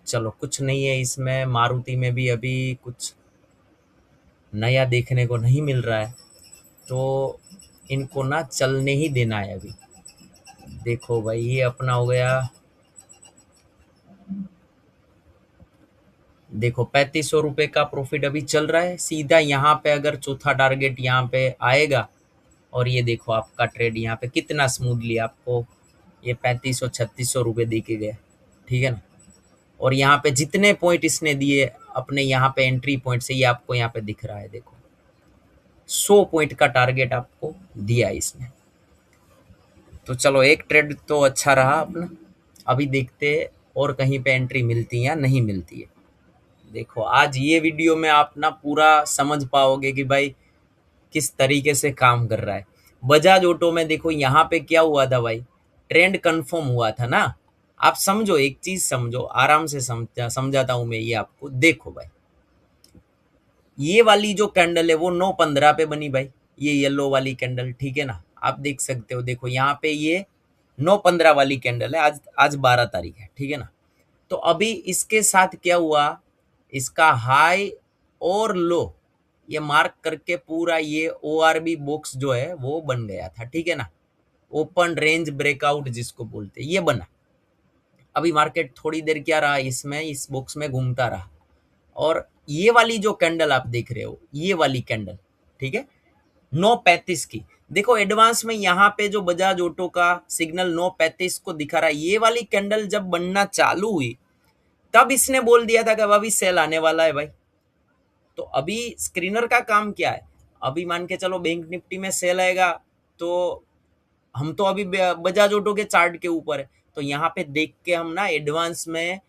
चलो कुछ नहीं है इसमें, मारुति में भी अभी कुछ नया देखने को नहीं मिल रहा है, तो इनको ना चलने ही देना है अभी। देखो भाई ये अपना हो गया, देखो 3500 रुपये का प्रॉफिट अभी चल रहा है। सीधा यहाँ पे अगर चौथा टारगेट यहाँ पे आएगा और ये देखो आपका ट्रेड यहाँ पे कितना स्मूथली आपको ये 3500-3600 रुपये दे के गया, ठीक है ना। और यहाँ पे जितने पॉइंट इसने दिए अपने यहाँ पे एंट्री पॉइंट से, ये आपको यहाँ पे दिख रहा है, देखो 100 पॉइंट का टारगेट आपको दिया इसने। तो चलो एक ट्रेड तो अच्छा रहा अपना। अभी देखते हैं और कहीं पे एंट्री मिलती है या नहीं मिलती है। देखो आज ये वीडियो में आप ना पूरा समझ पाओगे कि भाई किस तरीके से काम कर रहा है। बजाज ऑटो में देखो यहाँ पे क्या हुआ था भाई, ट्रेंड कंफर्म हुआ था ना। आप समझो, एक चीज समझो, आराम से समझाता हूं मैं ये आपको। देखो भाई ये वाली जो कैंडल है वो 9:15 पे बनी भाई, ये येलो वाली कैंडल, ठीक है ना। आप देख सकते हो, देखो यहाँ पे ये 9:15 वाली कैंडल है। आज आज 12 तारीख है, ठीक है ना। तो अभी इसके साथ क्या हुआ, इसका हाई और लो ये मार्क करके पूरा ये ORB बॉक्स जो है वो बन गया था, ठीक है ना। ओपन रेंज ब्रेकआउट जिसको बोलते हैं, ये बना। अभी मार्केट थोड़ी देर क्या रहा, इसमें इस बॉक्स में घूमता रहा। और ये वाली जो कैंडल आप देख रहे हो, ये वाली कैंडल, ठीक है, 9:35 की, देखो एडवांस में यहाँ पे जो बजाज ऑटो का सिग्नल 9:35 को दिखा रहा है, ये वाली कैंडल जब बनना चालू हुई तब इसने बोल दिया था कि अब अभी सेल आने वाला है भाई। तो अभी स्क्रीनर का काम क्या है, अभी मान के चलो बैंक निफ्टी में सेल आएगा तो हम तो अभी बजाज ऑटो के चार्ट के ऊपर है, तो यहाँ पे देख के हम ना एडवांस में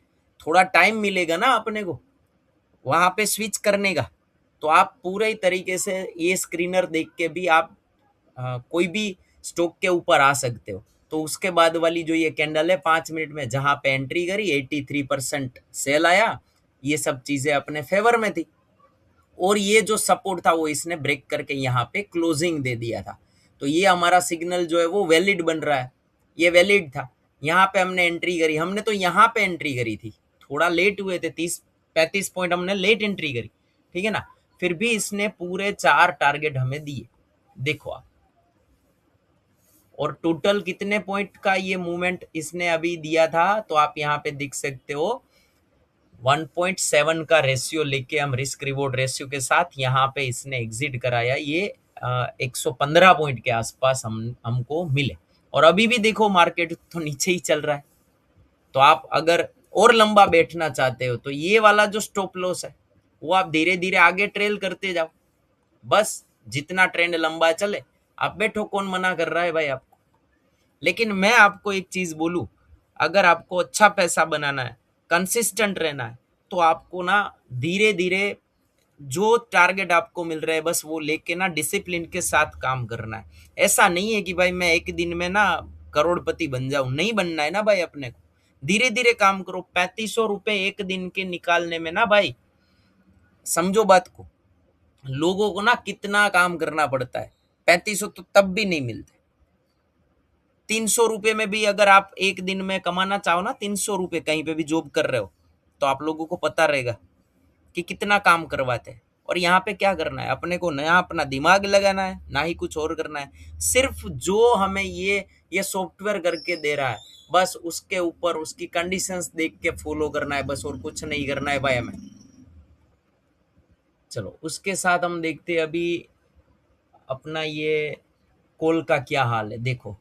थोड़ा टाइम मिलेगा ना अपने को वहां पे स्विच करने का। तो आप पूरे ही तरीके से ये स्क्रीनर देख के भी आप कोई भी स्टॉक के ऊपर आ सकते हो। तो उसके बाद वाली जो ये कैंडल है 5 मिनट में जहां पे एंट्री करी 83% सेल आया, ये सब चीजें अपने फेवर में थी। और ये जो सपोर्ट था वो इसने ब्रेक करके यहाँ पे क्लोजिंग दे दिया था। तो ये हमारा सिग्नल जो है वो वैलिड बन रहा है, ये वैलिड था। यहाँ पे हमने एंट्री करी, हमने तो यहाँ पे एंट्री करी थी, थोड़ा लेट हुए थे, 30-35 पॉइंट हमने लेट एंट्री करी, ठीक है ना। फिर भी इसने पूरे 4 टारगेट हमें दिए, देखो आप। और टोटल कितने पॉइंट का ये मूवमेंट इसने अभी दिया था, तो आप यहाँ पे देख सकते हो 1.7 का रेशियो लेके हम रिस्क रिवॉर्ड रेशियो के साथ यहाँ पे इसने एग्जिट कराया। ये 115 पॉइंट के आसपास हमको मिले। और अभी भी देखो मार्केट तो नीचे ही चल रहा है। तो आप अगर और लंबा बैठना चाहते हो तो ये वाला जो स्टॉप लॉस है वो आप धीरे धीरे आगे ट्रेल करते जाओ, बस जितना ट्रेंड लंबा चले आप बैठो, कौन मना कर रहा है भाई आपको। लेकिन मैं आपको एक चीज बोलूं, अगर आपको अच्छा पैसा बनाना है, कंसिस्टेंट रहना है, तो आपको ना धीरे धीरे जो टारगेट आपको मिल रहा है बस वो लेके ना डिसिप्लिन के साथ काम करना है। ऐसा नहीं है कि भाई मैं एक दिन में ना करोड़पति बन जाऊं, नहीं बनना है ना भाई अपने को। धीरे धीरे काम करो। 3500 रुपए एक दिन के निकालने में ना भाई, समझो बात को, लोगों को ना कितना काम करना पड़ता है। 3500 तो तब भी नहीं मिलते। 300 रुपए में भी अगर आप एक दिन में कमाना चाहो ना, 300 रुपए कहीं पे भी जॉब कर रहे हो, तो आप लोगों को पता रहेगा कि कितना काम करवाते हैं। और यहाँ पे क्या करना है अपने को, नया अपना दिमाग लगाना है, ना ही कुछ और करना है। सिर्फ जो हमें ये सॉफ्टवेयर करके दे रहा है, बस उसके ऊपर उसकी कंडीशंस देख के फॉलो करना है, बस और कुछ नहीं करना है भाई हमें। चलो उसके साथ हम देखते हैं अभी अपना ये कॉल का क्या हाल है। देखो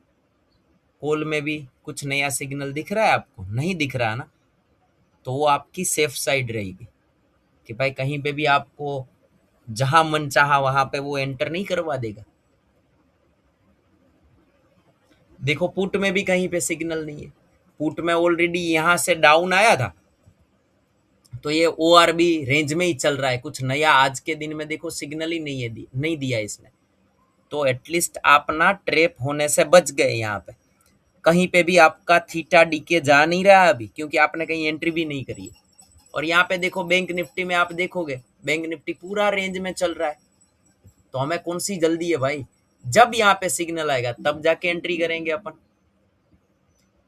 कॉल में भी कुछ नया सिग्नल दिख रहा है आपको, नहीं दिख रहा है ना, तो वो आपकी सेफ साइड रहेगी कि भाई कहीं पे भी आपको जहां मन चाहा वहां पे वो एंटर नहीं करवा देगा। देखो पुट में भी कहीं पे सिग्नल नहीं है। पुट में ऑलरेडी यहां से डाउन आया था, तो ये ओ आर बी रेंज में ही चल रहा है। कुछ नया आज के दिन में देखो सिग्नल ही नहीं है, नहीं दिया इसने। तो एटलीस्ट आप ना ट्रेप होने से बच गए। यहाँ पे कहीं पे भी आपका थीटा डीके जा नहीं रहा अभी, क्योंकि आपने कहीं एंट्री भी नहीं करी है। और यहाँ पे देखो बैंक निफ्टी में आप देखोगे, बैंक निफ्टी पूरा रेंज में चल रहा है। तो हमें कौन सी जल्दी है भाई, जब यहाँ पे सिग्नल आएगा तब जाके एंट्री करेंगे अपन।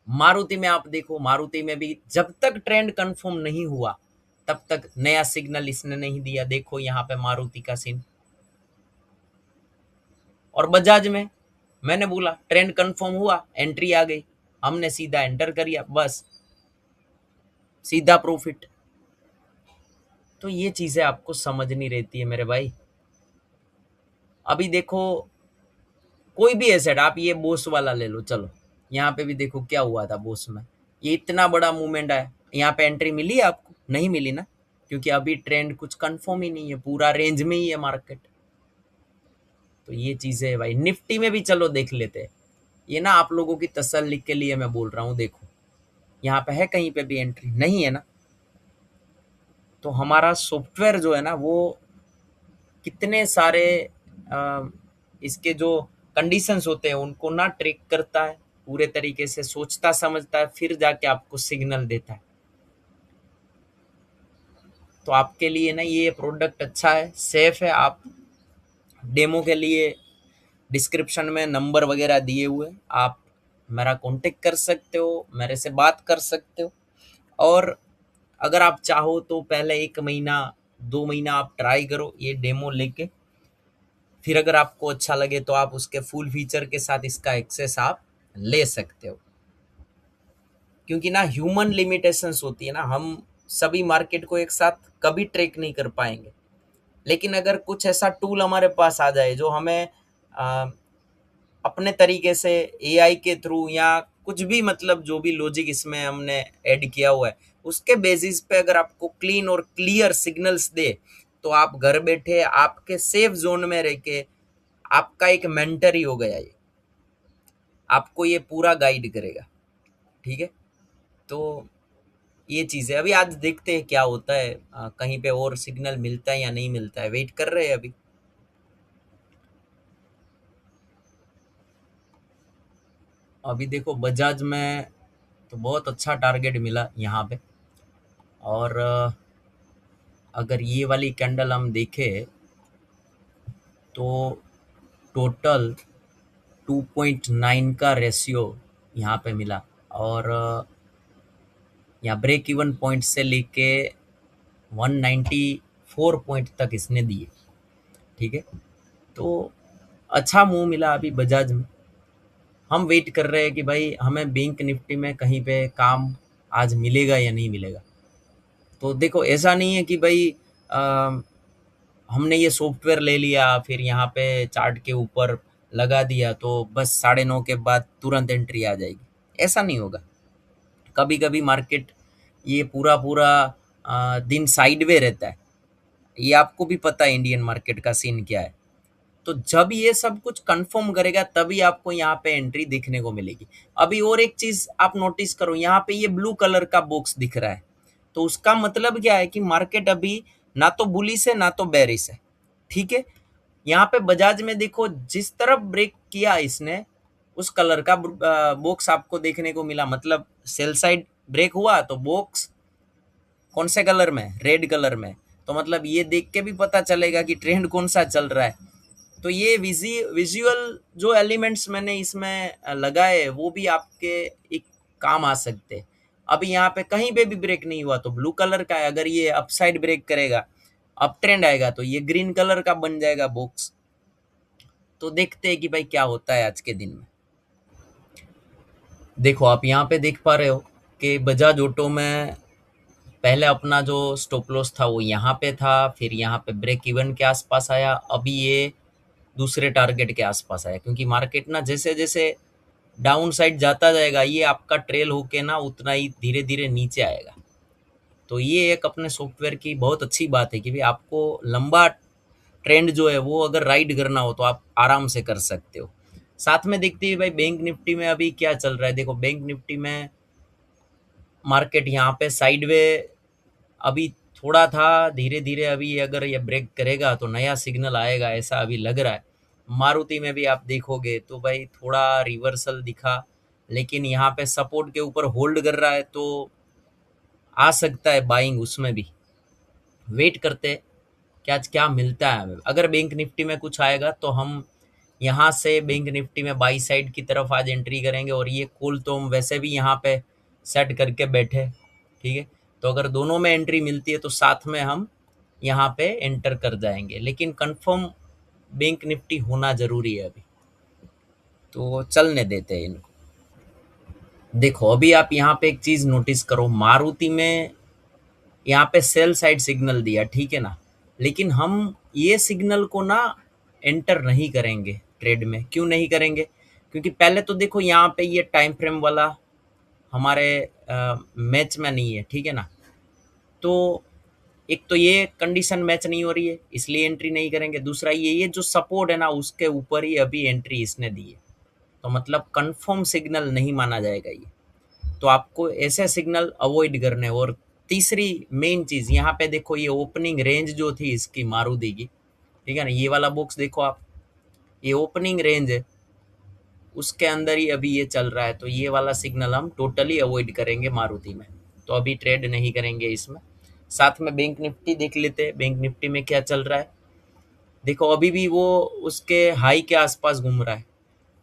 मारुति में आप देखो, मारुति में भी जब तक ट्रेंड कंफर्म नहीं हुआ तब तक नया सिग्नल इसने नहीं दिया। देखो यहाँ पे मारुति का सीन। और बजाज में मैंने बोला ट्रेंड कंफर्म हुआ, एंट्री आ गई, हमने सीधा एंटर करिया, बस सीधा प्रॉफिट। तो ये चीजें आपको समझनी रहती है मेरे भाई। अभी देखो कोई भी एसेट, आप ये बोस वाला ले लो, चलो यहाँ पे भी देखो क्या हुआ था बोस में। ये इतना बड़ा मूवमेंट है, यहाँ पे एंट्री मिली है आपको? नहीं मिली ना, क्योंकि अभी ट्रेंड कुछ कंफर्म ही नहीं है, पूरा रेंज में ही है मार्केट। तो ये चीजें है भाई। निफ्टी में भी चलो देख लेते हैं। ये ना आप लोगों की तसल्ली के लिए मैं बोल रहा हूँ। देखो यहाँ पे है कहीं पे भी एंट्री नहीं है ना, तो हमारा सॉफ्टवेयर जो है ना वो कितने सारे अ, इसके जो कंडीशंस होते हैं उनको ना ट्रिक करता है, पूरे तरीके से सोचता समझता है, फिर जाके आपको सिग्नल देता है। तो आपके लिए ना ये प्रोडक्ट अच्छा है, सेफ है। आप डेमो के लिए डिस्क्रिप्शन में नंबर वगैरह दिए हुए, आप मेरा कांटेक्ट कर सकते हो, मेरे से बात कर सकते हो। और अगर आप चाहो तो पहले 1 महीना 2 महीना आप ट्राई करो ये डेमो लेके, फिर अगर आपको अच्छा लगे तो आप उसके फुल फीचर के साथ इसका एक्सेस आप ले सकते हो। क्योंकि ना ह्यूमन लिमिटेशंस होती है ना, हम सभी मार्केट को एक साथ कभी ट्रैक नहीं कर पाएंगे। लेकिन अगर कुछ ऐसा टूल हमारे पास आ जाए जो हमें अ, अपने तरीके से एआई के थ्रू या कुछ भी, मतलब जो भी लॉजिक इसमें हमने ऐड किया हुआ है उसके बेसिस पे अगर आपको क्लीन और क्लियर सिग्नल्स दे, तो आप घर बैठे आपके सेफ जोन में रह के, आपका एक मेंटर ही हो गया ये, आपको ये पूरा गाइड करेगा। ठीक है, तो ये चीज़ है। अभी आज देखते हैं क्या होता है, कहीं पे और सिग्नल मिलता है या नहीं मिलता है, वेट कर रहे हैं अभी। अभी देखो बजाज में तो बहुत अच्छा टारगेट मिला यहाँ पे। और अगर ये वाली कैंडल हम देखें तो टोटल 2.9 का रेशियो यहाँ पे मिला। और यहाँ ब्रेक इवन पॉइंट से लेके 194 पॉइंट तक इसने दिए। ठीक है, तो अच्छा मूव मिला अभी बजाज में। हम वेट कर रहे हैं कि भाई हमें बैंक निफ्टी में कहीं पे काम आज मिलेगा या नहीं मिलेगा। तो देखो ऐसा नहीं है कि भाई अ, हमने ये सॉफ्टवेयर ले लिया फिर यहाँ पे चार्ट के ऊपर लगा दिया तो बस 9:30 के बाद तुरंत एंट्री आ जाएगी, ऐसा नहीं होगा। कभी कभी मार्केट ये पूरा पूरा दिन साइडवे रहता है। ये आपको भी पता है इंडियन मार्केट का सीन क्या है। तो जब ये सब कुछ कंफर्म करेगा तभी आपको यहाँ पे एंट्री दिखने को मिलेगी। अभी और एक चीज आप नोटिस करो, यहाँ पे ये ब्लू कलर का बॉक्स दिख रहा है, तो उसका मतलब क्या है कि मार्केट अभी ना तो बुलिश है ना तो बेरिश है। ठीक है, यहाँ पे बजाज में देखो जिस तरफ ब्रेक किया इसने उस कलर का बॉक्स आपको देखने को मिला, मतलब सेल साइड ब्रेक हुआ तो बॉक्स कौन से कलर में, रेड कलर में। तो मतलब ये देख के भी पता चलेगा कि ट्रेंड कौन सा चल रहा है। तो ये विजुअल जो एलिमेंट्स मैंने इसमें लगाए वो भी आपके एक काम आ सकते हैं। अभी यहाँ पे कहीं पे भी ब्रेक नहीं हुआ तो ब्लू कलर का है, अगर ये अपसाइड ब्रेक करेगा, अप ट्रेंड आएगा तो ये ग्रीन कलर का बन जाएगा बॉक्स। तो देखते हैं कि भाई क्या होता है आज के दिन में। देखो आप यहाँ पे देख पा रहे हो कि बजाज ऑटो में पहले अपना जो स्टॉप लॉस था वो यहाँ पे था, फिर यहाँ पे ब्रेक इवन के आसपास आया, अभी ये दूसरे टारगेट के आसपास आया। क्योंकि मार्केट ना जैसे जैसे डाउन साइड जाता जाएगा ये आपका ट्रेल होके ना उतना ही धीरे धीरे नीचे आएगा। तो ये एक अपने सॉफ्टवेयर की बहुत अच्छी बात है कि भाई आपको लंबा ट्रेंड जो है वो अगर राइड करना हो तो आप आराम से कर सकते हो। साथ में देखते हैं भाई बैंक निफ्टी में अभी क्या चल रहा है। देखो बैंक निफ्टी में मार्केट यहाँ पे साइडवे अभी थोड़ा था, धीरे धीरे अभी अगर ये ब्रेक करेगा तो नया सिग्नल आएगा ऐसा अभी लग रहा है। मारुति में भी आप देखोगे तो भाई थोड़ा रिवर्सल दिखा, लेकिन यहाँ पे सपोर्ट के ऊपर होल्ड कर रहा है, तो आ सकता है बाइंग उसमें भी। वेट करते हैं कि आज क्या मिलता है हमें। अगर बैंक निफ्टी में कुछ आएगा तो हम यहाँ से बैंक निफ्टी में बाई साइड की तरफ आज एंट्री करेंगे, और ये कॉल तो हम वैसे भी यहाँ पे सेट करके बैठे। ठीक है, तो अगर दोनों में एंट्री मिलती है तो साथ में हम यहाँ पे एंटर कर जाएंगे, लेकिन कंफर्म बैंक निफ्टी होना जरूरी है अभी। तो चलने देते हैं इनको। देखो अभी आप यहाँ पे एक चीज नोटिस करो, मारुति में यहाँ पे सेल साइड सिग्नल दिया, ठीक है ना, लेकिन हम ये सिग्नल को ना एंटर नहीं करेंगे ट्रेड में। क्यों नहीं करेंगे? क्योंकि पहले तो देखो यहाँ पे ये टाइम फ्रेम वाला हमारे मैच में नहीं है, ठीक है ना। तो एक तो ये कंडीशन मैच नहीं हो रही है इसलिए एंट्री नहीं करेंगे। दूसरा ये जो सपोर्ट है ना उसके ऊपर ही अभी एंट्री इसने दी है, तो मतलब कंफर्म सिग्नल नहीं माना जाएगा ये। तो आपको ऐसे सिग्नल अवॉइड करने। और तीसरी मेन चीज यहाँ पे देखो, ये ओपनिंग रेंज जो थी इसकी मारुति की, ठीक है ना, ये वाला बॉक्स देखो आप, ये ओपनिंग रेंज है, उसके अंदर ही अभी ये चल रहा है। तो ये वाला सिग्नल हम टोटली अवॉइड करेंगे मारुति में, तो अभी ट्रेड नहीं करेंगे इसमें। साथ में बैंक निफ्टी देख लेते हैं, बैंक निफ्टी में क्या चल रहा है। देखो अभी भी वो उसके हाई के आसपास घूम रहा है।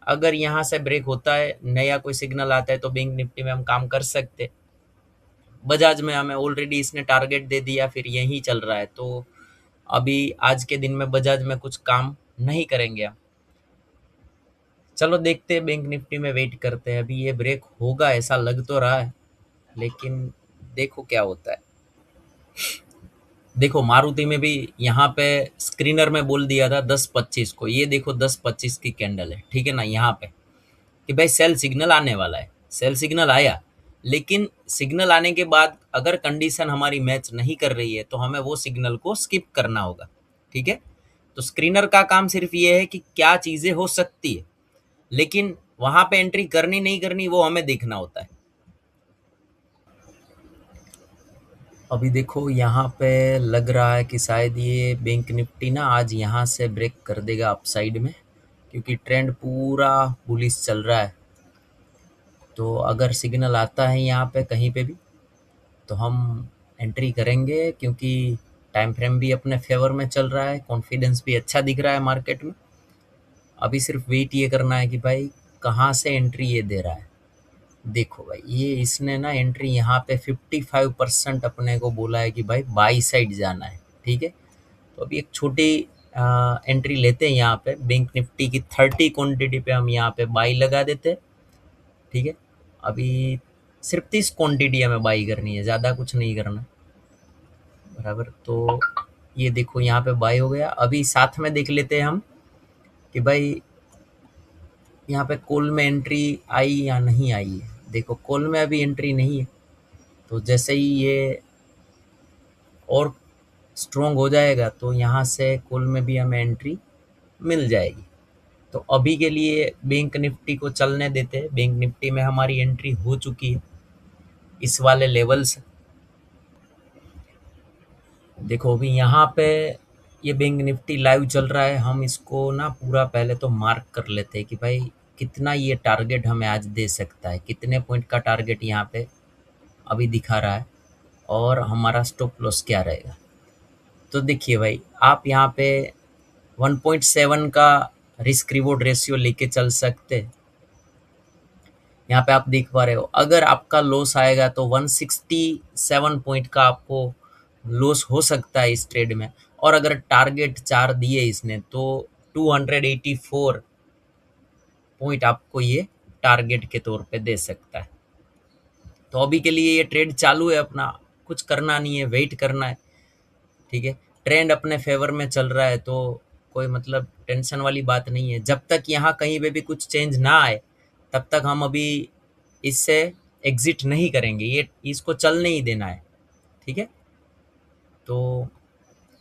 अगर यहाँ से ब्रेक होता है, नया कोई सिग्नल आता है तो बैंक निफ्टी में हम काम कर सकते। बजाज में हमें ऑलरेडी इसने टारगेट दे दिया, फिर यही चल रहा है, तो अभी आज के दिन में बजाज में कुछ काम नहीं करेंगे हम। चलो देखते हैं, बैंक निफ्टी में वेट करते हैं। अभी ये ब्रेक होगा ऐसा लग तो रहा है, लेकिन देखो क्या होता है। देखो मारुति में भी यहाँ पे स्क्रीनर में बोल दिया था 10:25 को, ये देखो 10:25 की कैंडल है, ठीक है ना, यहाँ पे कि भाई सेल सिग्नल आने वाला है। सेल सिग्नल आया, लेकिन सिग्नल आने के बाद अगर कंडीशन हमारी मैच नहीं कर रही है तो हमें वो सिग्नल को स्किप करना होगा। ठीक है, तो स्क्रीनर का काम सिर्फ ये है कि क्या चीजें हो सकती है, लेकिन वहां पे एंट्री करनी नहीं करनी वो हमें देखना होता है। अभी देखो यहाँ पे लग रहा है कि शायद ये बैंक निफ्टी ना आज यहाँ से ब्रेक कर देगा अपसाइड में, क्योंकि ट्रेंड पूरा बुलिश चल रहा है। तो अगर सिग्नल आता है यहाँ पे कहीं पे भी तो हम एंट्री करेंगे, क्योंकि टाइम फ्रेम भी अपने फेवर में चल रहा है, कॉन्फिडेंस भी अच्छा दिख रहा है मार्केट में। अभी सिर्फ वेट ये करना है कि भाई कहाँ से एंट्री ये दे रहा है। देखो भाई ये इसने ना एंट्री यहाँ पे 55% अपने को बोला है कि भाई बाई साइड जाना है। ठीक है, तो अभी एक छोटी एंट्री लेते हैं यहाँ पे, बैंक निफ्टी की 30 क्वांटिटी पे हम यहाँ पे बाई लगा देते हैं। ठीक है, अभी सिर्फ 30 क्वांटिटी हमें बाई करनी है, ज़्यादा कुछ नहीं करना, बराबर। तो ये देखो यहाँ पे बाई हो गया। अभी साथ में देख लेते हैं हम कि भाई यहाँ पे कॉल में एंट्री आई या नहीं आई है। देखो कॉल में अभी एंट्री नहीं है, तो जैसे ही ये और स्ट्रोंग हो जाएगा तो यहाँ से कॉल में भी हमें एंट्री मिल जाएगी। तो अभी के लिए बैंक निफ्टी को चलने देते हैं। बैंक निफ्टी में हमारी एंट्री हो चुकी है इस वाले लेवल से। देखो अभी यहाँ पे ये बैंक निफ्टी लाइव चल रहा है। हम इसको ना पूरा पहले तो मार्क कर लेते हैं कि भाई कितना ये टारगेट हमें आज दे सकता है, कितने पॉइंट का टारगेट यहाँ पे अभी दिखा रहा है और हमारा स्टॉप लॉस क्या रहेगा। तो देखिए भाई, आप यहाँ पे 1.7 का रिस्क रिवॉर्ड रेशियो लेके चल सकते हैं। यहाँ पे आप देख पा रहे हो, अगर आपका लॉस आएगा तो 167 पॉइंट का आपको लॉस हो सकता है इस ट्रेड में। और अगर टारगेट 4 दिए इसने तो 284 पॉइंट आपको ये टारगेट के तौर पे दे सकता है। तो अभी के लिए ये ट्रेड चालू है अपना, कुछ करना नहीं है, वेट करना है। ठीक है, ट्रेंड अपने फेवर में चल रहा है तो कोई मतलब टेंशन वाली बात नहीं है। जब तक यहाँ कहीं पे भी कुछ चेंज ना आए तब तक हम अभी इससे एग्जिट नहीं करेंगे, ये इसको चलने ही देना है। ठीक है, तो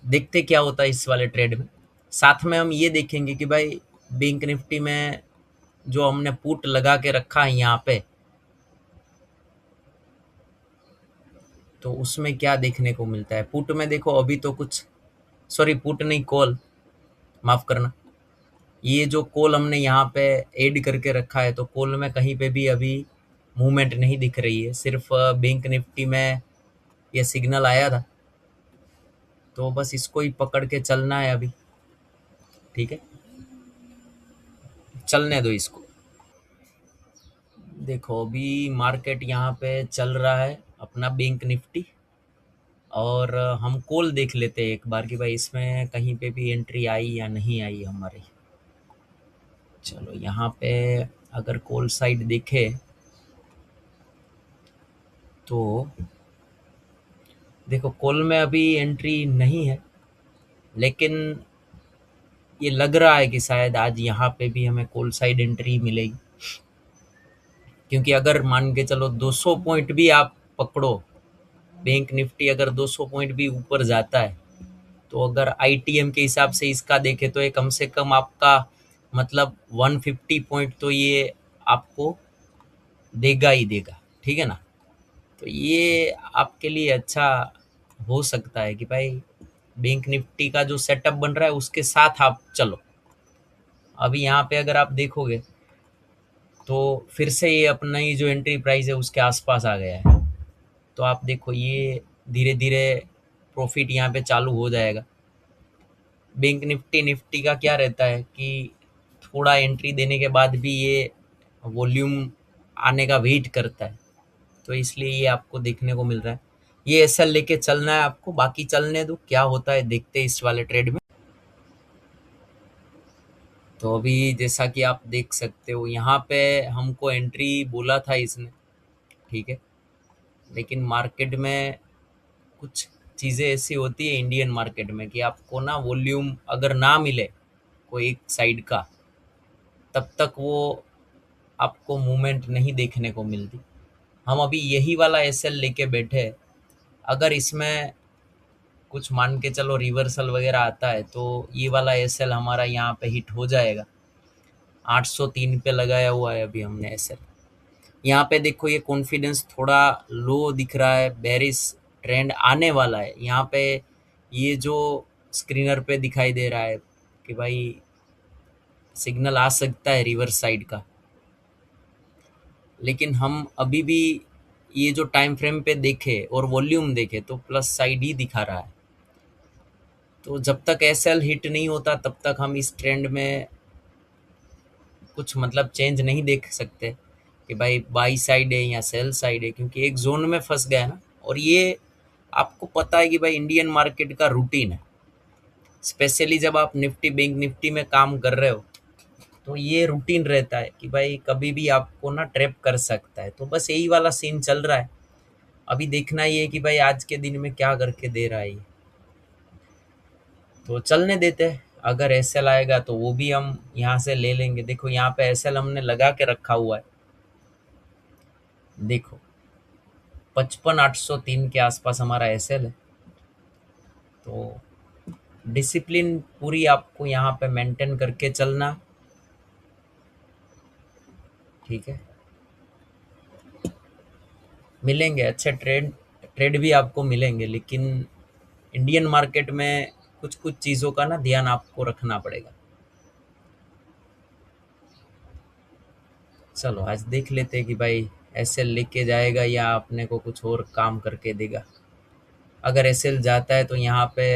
देखते क्या होता है इस वाले ट्रेड में। साथ में हम ये देखेंगे कि भाई बैंक निफ्टी में जो हमने पुट लगा के रखा है यहाँ पे, तो उसमें क्या देखने को मिलता है। पुट में देखो अभी तो कुछ, सॉरी पुट नहीं, कॉल, माफ करना, ये जो कॉल हमने यहाँ पे ऐड करके रखा है तो कॉल में कहीं पे भी अभी मूवमेंट नहीं दिख रही है। सिर्फ बैंक निफ्टी में ये सिग्नल आया था, तो बस इसको ही पकड़ के चलना है अभी। ठीक है, चलने दो इसको। देखो अभी मार्केट यहाँ पे चल रहा है अपना बैंक निफ्टी, और हम कॉल देख लेते हैं एक बार कि भाई इसमें कहीं पे भी एंट्री आई या नहीं आई हमारी। चलो यहाँ पे अगर कॉल साइड देखे तो देखो कॉल में अभी एंट्री नहीं है, लेकिन ये लग रहा है कि शायद आज यहाँ पे भी हमें कॉल साइड एंट्री मिलेगी। क्योंकि अगर मान के चलो 200 पॉइंट भी आप पकड़ो, बैंक निफ्टी अगर 200 पॉइंट भी ऊपर जाता है तो अगर आईटीएम के हिसाब से इसका देखें तो ये कम से कम आपका मतलब 150 पॉइंट तो ये आपको देगा ही देगा। ठीक है ना, तो ये आपके लिए अच्छा हो सकता है कि भाई बैंक निफ्टी का जो सेटअप बन रहा है उसके साथ आप चलो। अभी यहाँ पे अगर आप देखोगे तो फिर से ये अपना ही जो एंट्री प्राइस है उसके आसपास आ गया है। तो आप देखो ये धीरे धीरे प्रॉफिट यहाँ पे चालू हो जाएगा। बैंक निफ्टी निफ्टी का क्या रहता है कि थोड़ा एंट्री देने के बाद भी ये वॉल्यूम आने का वेट करता है, तो इसलिए ये आपको देखने को मिल रहा है। ये ऐसा लेके चलना है आपको, बाकी चलने दो, क्या होता है देखते हैं इस वाले ट्रेड में। तो अभी जैसा कि आप देख सकते हो यहाँ पे हमको एंट्री बोला था इसने। ठीक है, लेकिन मार्केट में कुछ चीज़ें ऐसी होती है इंडियन मार्केट में कि आपको ना वॉल्यूम अगर ना मिले कोई एक साइड का, तब तक वो आपको मूवमेंट नहीं देखने को मिलती। हम अभी यही वाला एसएल लेके बैठे हैं। अगर इसमें कुछ मान के चलो रिवर्सल वगैरह आता है तो ये वाला एसएल हमारा यहाँ पे हिट हो जाएगा। 803 पे लगाया हुआ है अभी हमने एसएल। यहाँ पे देखो ये कॉन्फिडेंस थोड़ा लो दिख रहा है, बेरिश ट्रेंड आने वाला है यहाँ पे। ये जो स्क्रीनर पे दिखाई दे रहा है कि भाई सिग्नल आ सकता है रिवर्स साइड का, लेकिन हम अभी भी ये जो टाइम फ्रेम पे देखे और वॉल्यूम देखे तो प्लस साइड ही दिखा रहा है। तो जब तक एसएल हिट नहीं होता तब तक हम इस ट्रेंड में कुछ मतलब चेंज नहीं देख सकते कि भाई बाई साइड है या सेल साइड है, क्योंकि एक जोन में फंस गया है ना। और ये आपको पता है कि भाई इंडियन मार्केट का रूटीन है, स्पेशली जब आप निफ्टी बैंक निफ्टी में काम कर रहे हो तो ये रूटीन रहता है कि भाई कभी भी आपको ना ट्रैप कर सकता है। तो बस यही वाला सीन चल रहा है। अभी देखना ये है कि भाई आज के दिन में क्या करके दे रहा है ये। तो चलने देते हैं, अगर एसएल आएगा तो वो भी हम यहाँ से ले लेंगे। देखो यहाँ पे एसएल हमने लगा के रखा हुआ है, देखो 55,803 के आसपास हमारा एसएल है। तो डिसिप्लिन पूरी आपको यहाँ पे मेंटेन करके चलना। ठीक है, मिलेंगे अच्छे ट्रेड, ट्रेड भी आपको मिलेंगे, लेकिन इंडियन मार्केट में कुछ कुछ चीज़ों का ना ध्यान आपको रखना पड़ेगा। चलो आज देख लेते हैं कि भाई एसएल लेके जाएगा या अपने को कुछ और काम करके देगा। अगर एसएल जाता है तो यहाँ पे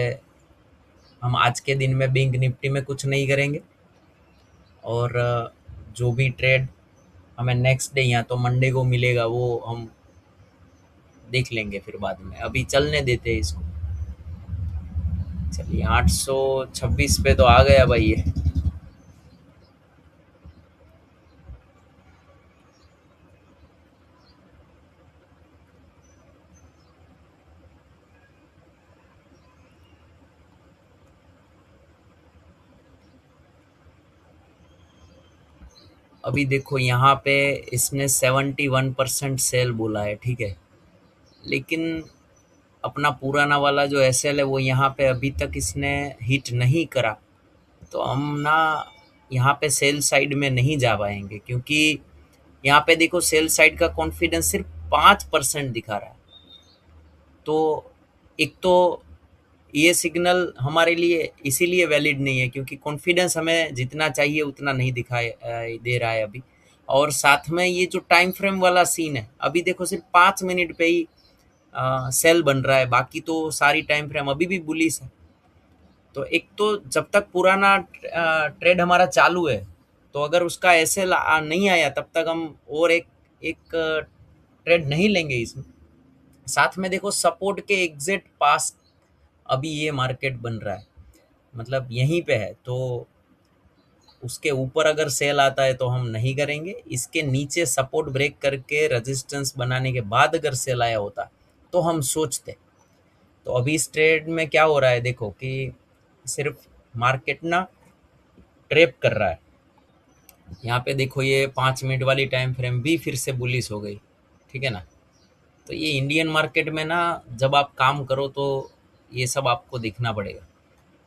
हम आज के दिन में बैंक निफ्टी में कुछ नहीं करेंगे, और जो भी ट्रेड हमें नेक्स्ट डे या तो मंडे को मिलेगा वो हम देख लेंगे फिर बाद में। अभी चलने देते हैं इसको। चलिए 826 पे तो आ गया भाई ये। अभी देखो यहाँ पे इसने 71% सेल बोला है, ठीक है, लेकिन अपना पुराना वाला जो एसएल है वो यहाँ पे अभी तक इसने हिट नहीं करा। तो हम ना यहाँ पे सेल साइड में नहीं जा पाएंगे, क्योंकि यहाँ पे देखो सेल साइड का कॉन्फिडेंस सिर्फ 5% दिखा रहा है। तो एक तो ये सिग्नल हमारे लिए इसीलिए वैलिड नहीं है क्योंकि कॉन्फिडेंस हमें जितना चाहिए उतना नहीं दिखाई दे रहा है अभी। और साथ में ये जो टाइम फ्रेम वाला सीन है, अभी देखो सिर्फ 5 मिनट पे ही सेल बन रहा है, बाकी तो सारी टाइम फ्रेम अभी भी बुलिश है। तो एक तो जब तक पुराना ट्रेड हमारा चालू है, तो अगर उसका एसएल नहीं आया तब तक हम और एक ट्रेड नहीं लेंगे इसमें। साथ में देखो सपोर्ट के एग्जैक्ट पास अभी ये मार्केट बन रहा है, मतलब यहीं पे है। तो उसके ऊपर अगर सेल आता है तो हम नहीं करेंगे, इसके नीचे सपोर्ट ब्रेक करके रेजिस्टेंस बनाने के बाद अगर सेल आया होता तो हम सोचते। तो अभी इस ट्रेड में क्या हो रहा है देखो कि सिर्फ मार्केट ना ट्रैप कर रहा है। यहाँ पे देखो ये 5 मिनट वाली टाइम फ्रेम भी फिर से बुलिश हो गई, ठीक है ना। तो ये इंडियन मार्केट में ना जब आप काम करो तो ये सब आपको देखना पड़ेगा।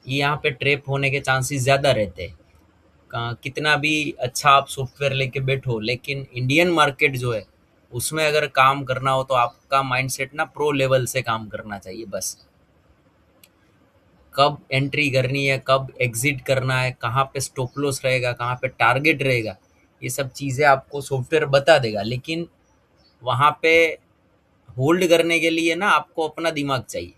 ये यहाँ पे ट्रैप होने के चांसेस ज़्यादा रहते हैं। कितना भी अच्छा आप सॉफ्टवेयर लेके बैठो, लेकिन इंडियन मार्केट जो है उसमें अगर काम करना हो तो आपका माइंडसेट ना प्रो लेवल से काम करना चाहिए बस। कब एंट्री करनी है, कब एग्जिट करना है, कहाँ पे स्टॉप लॉस रहेगा, कहाँ पे टारगेट रहेगा, ये सब चीज़ें आपको सॉफ्टवेयर बता देगा। लेकिन वहाँ पे होल्ड करने के लिए ना आपको अपना दिमाग चाहिए।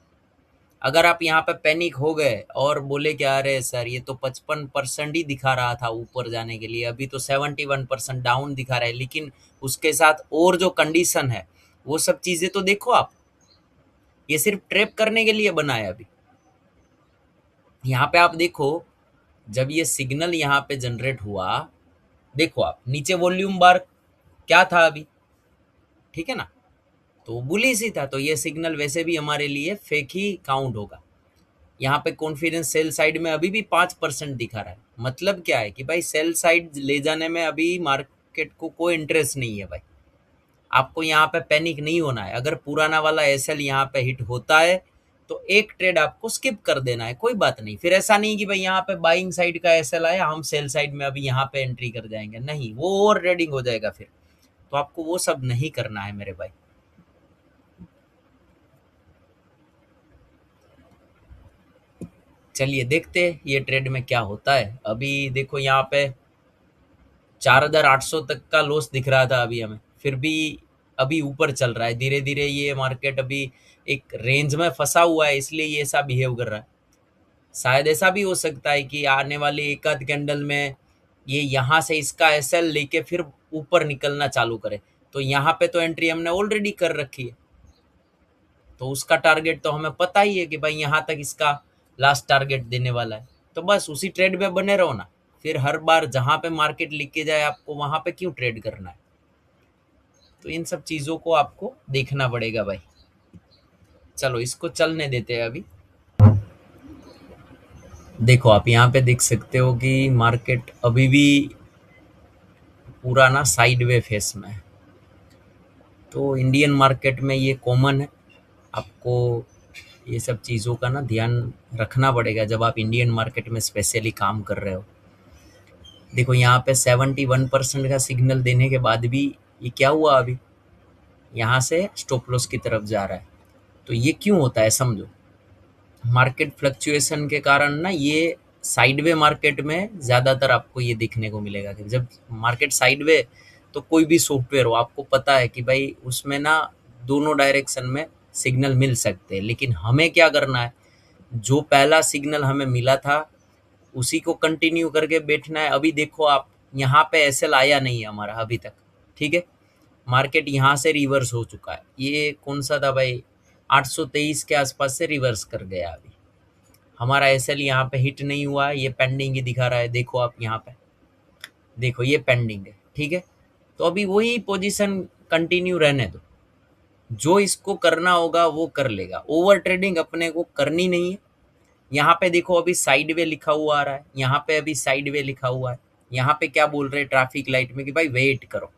अगर आप यहाँ पे पैनिक हो गए और बोले कि अरे सर ये तो 55% ही दिखा रहा था ऊपर जाने के लिए, अभी तो 71% डाउन दिखा रहा है, लेकिन उसके साथ और जो कंडीशन है वो सब चीज़ें तो देखो आप। ये सिर्फ ट्रैप करने के लिए बना है। अभी यहाँ पे आप देखो, जब ये सिग्नल यहाँ पे जनरेट हुआ, देखो आप नीचे वॉल्यूम बार क्या था अभी, ठीक है ना, तो बुलिश ही था। तो ये सिग्नल वैसे भी हमारे लिए फेक ही काउंट होगा। यहाँ पे कॉन्फिडेंस सेल साइड में अभी भी 5% दिखा रहा है। मतलब क्या है कि भाई सेल साइड ले जाने में अभी मार्केट को कोई इंटरेस्ट नहीं है भाई। आपको यहाँ पे पैनिक नहीं होना है। अगर पुराना वाला एसएल यहाँ पे हिट होता है तो एक ट्रेड आपको स्किप कर देना है, कोई बात नहीं। फिर ऐसा नहीं कि भाई यहाँ पे बाइंग साइड का एसएल आया हम सेल साइड में अभी यहाँ पे एंट्री कर जाएंगे, नहीं, वो ओवर ट्रेडिंग हो जाएगा फिर। तो आपको वो सब नहीं करना है मेरे भाई। चलिए देखते हैं ये ट्रेड में क्या होता है। अभी देखो यहाँ पे 4,800 तक का लॉस दिख रहा था अभी हमें, फिर भी अभी ऊपर चल रहा है धीरे धीरे। ये मार्केट अभी एक रेंज में फंसा हुआ है, इसलिए ये ऐसा बिहेव कर रहा है। शायद ऐसा भी हो सकता है कि आने वाले एक आध कैंडल में ये यहाँ से इसका एसएल लेके फिर ऊपर निकलना चालू करे। तो यहाँ पे तो एंट्री हमने ऑलरेडी कर रखी है, तो उसका टारगेट तो हमें पता ही है कि भाई यहाँ तक इसका लास्ट टारगेट देने वाला है। तो बस उसी ट्रेड में बने रहो ना, फिर हर बार जहाँ पे मार्केट लिख के जाए आपको वहाँ पे क्यों ट्रेड करना है। तो इन सब चीज़ों को आपको देखना पड़ेगा भाई। चलो इसको चलने देते हैं अभी। देखो आप यहाँ पे देख सकते हो कि मार्केट अभी भी पूरा ना साइडवे फेस में है। तो इंडियन मार्केट में ये कॉमन है, आपको ये सब चीज़ों का ना ध्यान रखना पड़ेगा जब आप इंडियन मार्केट में स्पेशली काम कर रहे हो। देखो यहाँ पे 71% का सिग्नल देने के बाद भी ये क्या हुआ, अभी यहाँ से स्टॉप लॉस की तरफ जा रहा है। तो ये क्यों होता है समझो। मार्केट फ्लक्चुएशन के कारण ना ये साइडवे मार्केट में ज़्यादातर आपको ये देखने को मिलेगा कि जब मार्केट साइडवे, तो कोई भी सॉफ्टवेयर हो आपको पता है कि भाई उसमें ना दोनों डायरेक्शन में सिग्नल मिल सकते हैं, लेकिन हमें क्या करना है, जो पहला सिग्नल हमें मिला था उसी को कंटिन्यू करके बैठना है। अभी देखो आप, यहाँ पे एसएल आया नहीं है हमारा अभी तक, ठीक है। मार्केट यहाँ से रिवर्स हो चुका है, ये कौन सा था भाई, 823 के आसपास से रिवर्स कर गया। अभी हमारा एसएल यहाँ पे हिट नहीं हुआ है, ये पेंडिंग ही दिखा रहा है। देखो आप यहाँ पे, देखो ये पेंडिंग है, ठीक है। तो अभी वही पोजीशन कंटिन्यू रहने दो, जो इसको करना होगा वो कर लेगा। ओवर ट्रेडिंग अपने को करनी नहीं है। यहाँ पे देखो अभी साइड वे लिखा हुआ आ रहा है, यहाँ पे अभी साइड वे लिखा हुआ है। यहाँ पे क्या बोल रहे हैं ट्रैफिक लाइट में कि भाई वेट करो,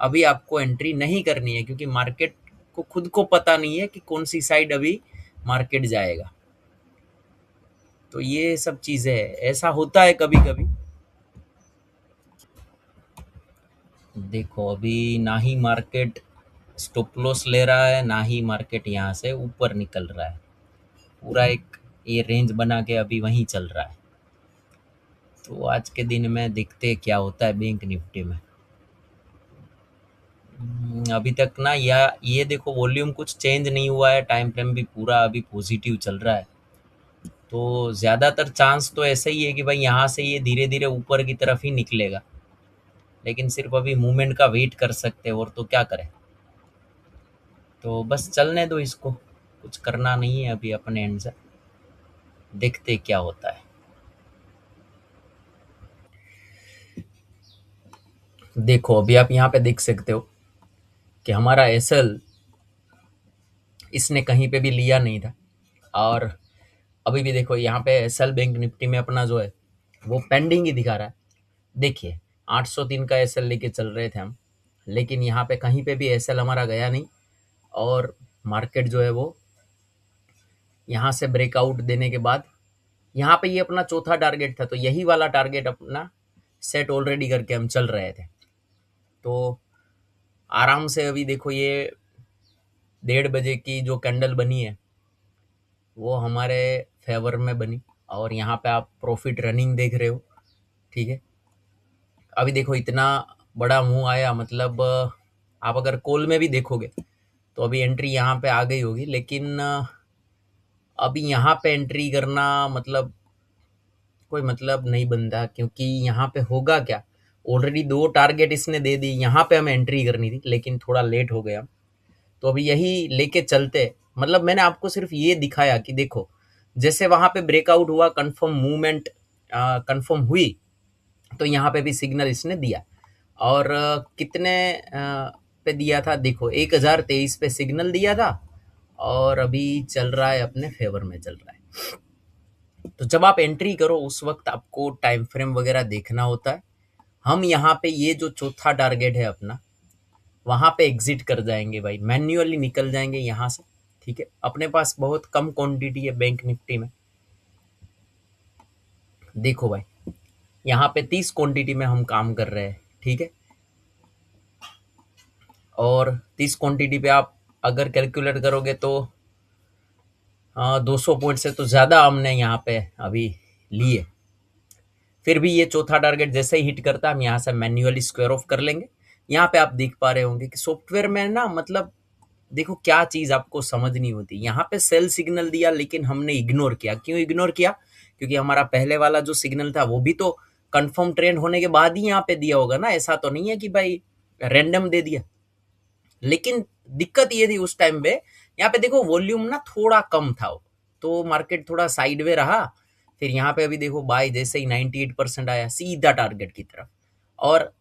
अभी आपको एंट्री नहीं करनी है, क्योंकि मार्केट को खुद को पता नहीं है कि कौन सी साइड अभी मार्केट जाएगा। तो ये सब चीज़ें है, ऐसा होता है कभी कभी। देखो अभी ना ही मार्केट स्टॉप लॉस ले रहा है, ना ही मार्केट यहाँ से ऊपर निकल रहा है। पूरा एक ये रेंज बना के अभी वहीं चल रहा है। तो आज के दिन में देखते हैं क्या होता है बैंक निफ्टी में। अभी तक ना या ये देखो वॉल्यूम कुछ चेंज नहीं हुआ है, टाइम फ्रेम भी पूरा अभी पॉजिटिव चल रहा है। तो ज़्यादातर चांस तो ऐसा ही है कि भाई यहाँ से ये धीरे धीरे ऊपर की तरफ ही निकलेगा, लेकिन सिर्फ अभी मूवमेंट का वेट कर सकते हैं, और तो क्या करें। तो बस चलने दो इसको, कुछ करना नहीं है अभी अपने एंड से, देखते क्या होता है। देखो अभी आप यहाँ पे देख सकते हो कि हमारा एसएल इसने कहीं पे भी लिया नहीं था, और अभी भी देखो यहाँ पे एसएल बैंक निफ्टी में अपना जो है वो पेंडिंग ही दिखा रहा है। देखिए 803 का एसएल लेके चल रहे थे हम, लेकिन यहाँ पे कहीं पे भी एसएल हमारा गया नहीं, और मार्केट जो है वो यहाँ से ब्रेकआउट देने के बाद यहाँ पे ये अपना चौथा टारगेट था, तो यही वाला टारगेट अपना सेट ऑलरेडी करके हम चल रहे थे। तो आराम से अभी देखो ये 1:30 बजे की जो कैंडल बनी है वो हमारे फेवर में बनी, और यहाँ पे आप प्रॉफिट रनिंग देख रहे हो, ठीक है। अभी देखो इतना बड़ा मुंह आया, मतलब आप अगर कॉल में भी देखोगे तो अभी एंट्री यहाँ पे आ गई होगी, लेकिन अभी यहाँ पे एंट्री करना मतलब कोई मतलब नहीं बनता, क्योंकि यहाँ पे होगा क्या, ऑलरेडी दो टारगेट इसने दे दी, यहाँ पे हमें एंट्री करनी थी लेकिन थोड़ा लेट हो गया। तो अभी यही लेके चलते, मतलब मैंने आपको सिर्फ ये दिखाया कि देखो जैसे वहां पे ब्रेकआउट हुआ, कंफर्म मूवमेंट कंफर्म हुई, तो यहाँ पे भी सिग्नल इसने दिया। और कितने पे दिया था, देखो 1023 पे सिग्नल दिया था, और अभी चल रहा है अपने फेवर में चल रहा है। तो जब आप एंट्री करो उस वक्त आपको टाइम फ्रेम वगैरह देखना होता है। हम यहाँ पे ये जो चौथा टारगेट है अपना, वहां पे एग्जिट कर जाएंगे भाई, मैन्युअली निकल जाएंगे यहाँ से, ठीक है। अपने पास बहुत कम क्वांटिटी है बैंक निफ्टी में। देखो भाई यहाँ पे 30 क्वांटिटी में हम काम कर रहे हैं, ठीक है। और 30 क्वांटिटी पे आप अगर कैलकुलेट करोगे तो 200 पॉइंट से तो ज़्यादा हमने यहाँ पे अभी लिए। फिर भी ये चौथा टारगेट जैसे ही हिट करता है हम यहाँ से मैन्युअली स्क्वायर ऑफ कर लेंगे। यहाँ पे आप देख पा रहे होंगे कि सॉफ्टवेयर में ना, मतलब देखो क्या चीज़ आपको समझ नहीं होती। यहाँ पे सेल सिग्नल दिया लेकिन हमने इग्नोर किया। क्यों इग्नोर किया? क्योंकि हमारा पहले वाला जो सिग्नल था वो भी तो कंफर्म ट्रेंड होने के बाद ही यहाँ पे दिया होगा ना, ऐसा तो नहीं है कि भाई रैंडम दे दिया। लेकिन दिक्कत ये थी उस टाइम पे, यहाँ पे देखो वॉल्यूम ना थोड़ा कम था, तो मार्केट थोड़ा साइडवे रहा। फिर यहाँ पे अभी देखो बाय जैसे ही 98% आया सीधा टारगेट की तरफ, और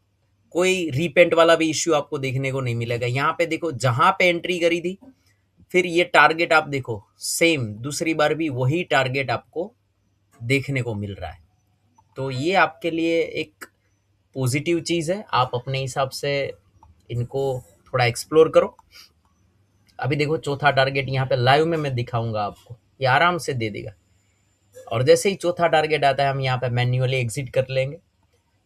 कोई रीपेंट वाला भी इश्यू आपको देखने को नहीं मिलेगा। यहाँ पे देखो जहां पे एंट्री करी थी, फिर ये टारगेट आप देखो सेम दूसरी बार भी वही टारगेट आपको देखने को मिल रहा है। तो ये आपके लिए एक पॉजिटिव चीज़ है, आप अपने हिसाब से इनको थोड़ा एक्सप्लोर करो। अभी देखो चौथा टारगेट यहाँ पे लाइव में मैं दिखाऊंगा आपको, ये आराम से दे देगा। और जैसे ही चौथा टारगेट आता है हम यहाँ पे मैन्युअली एग्जिट कर लेंगे।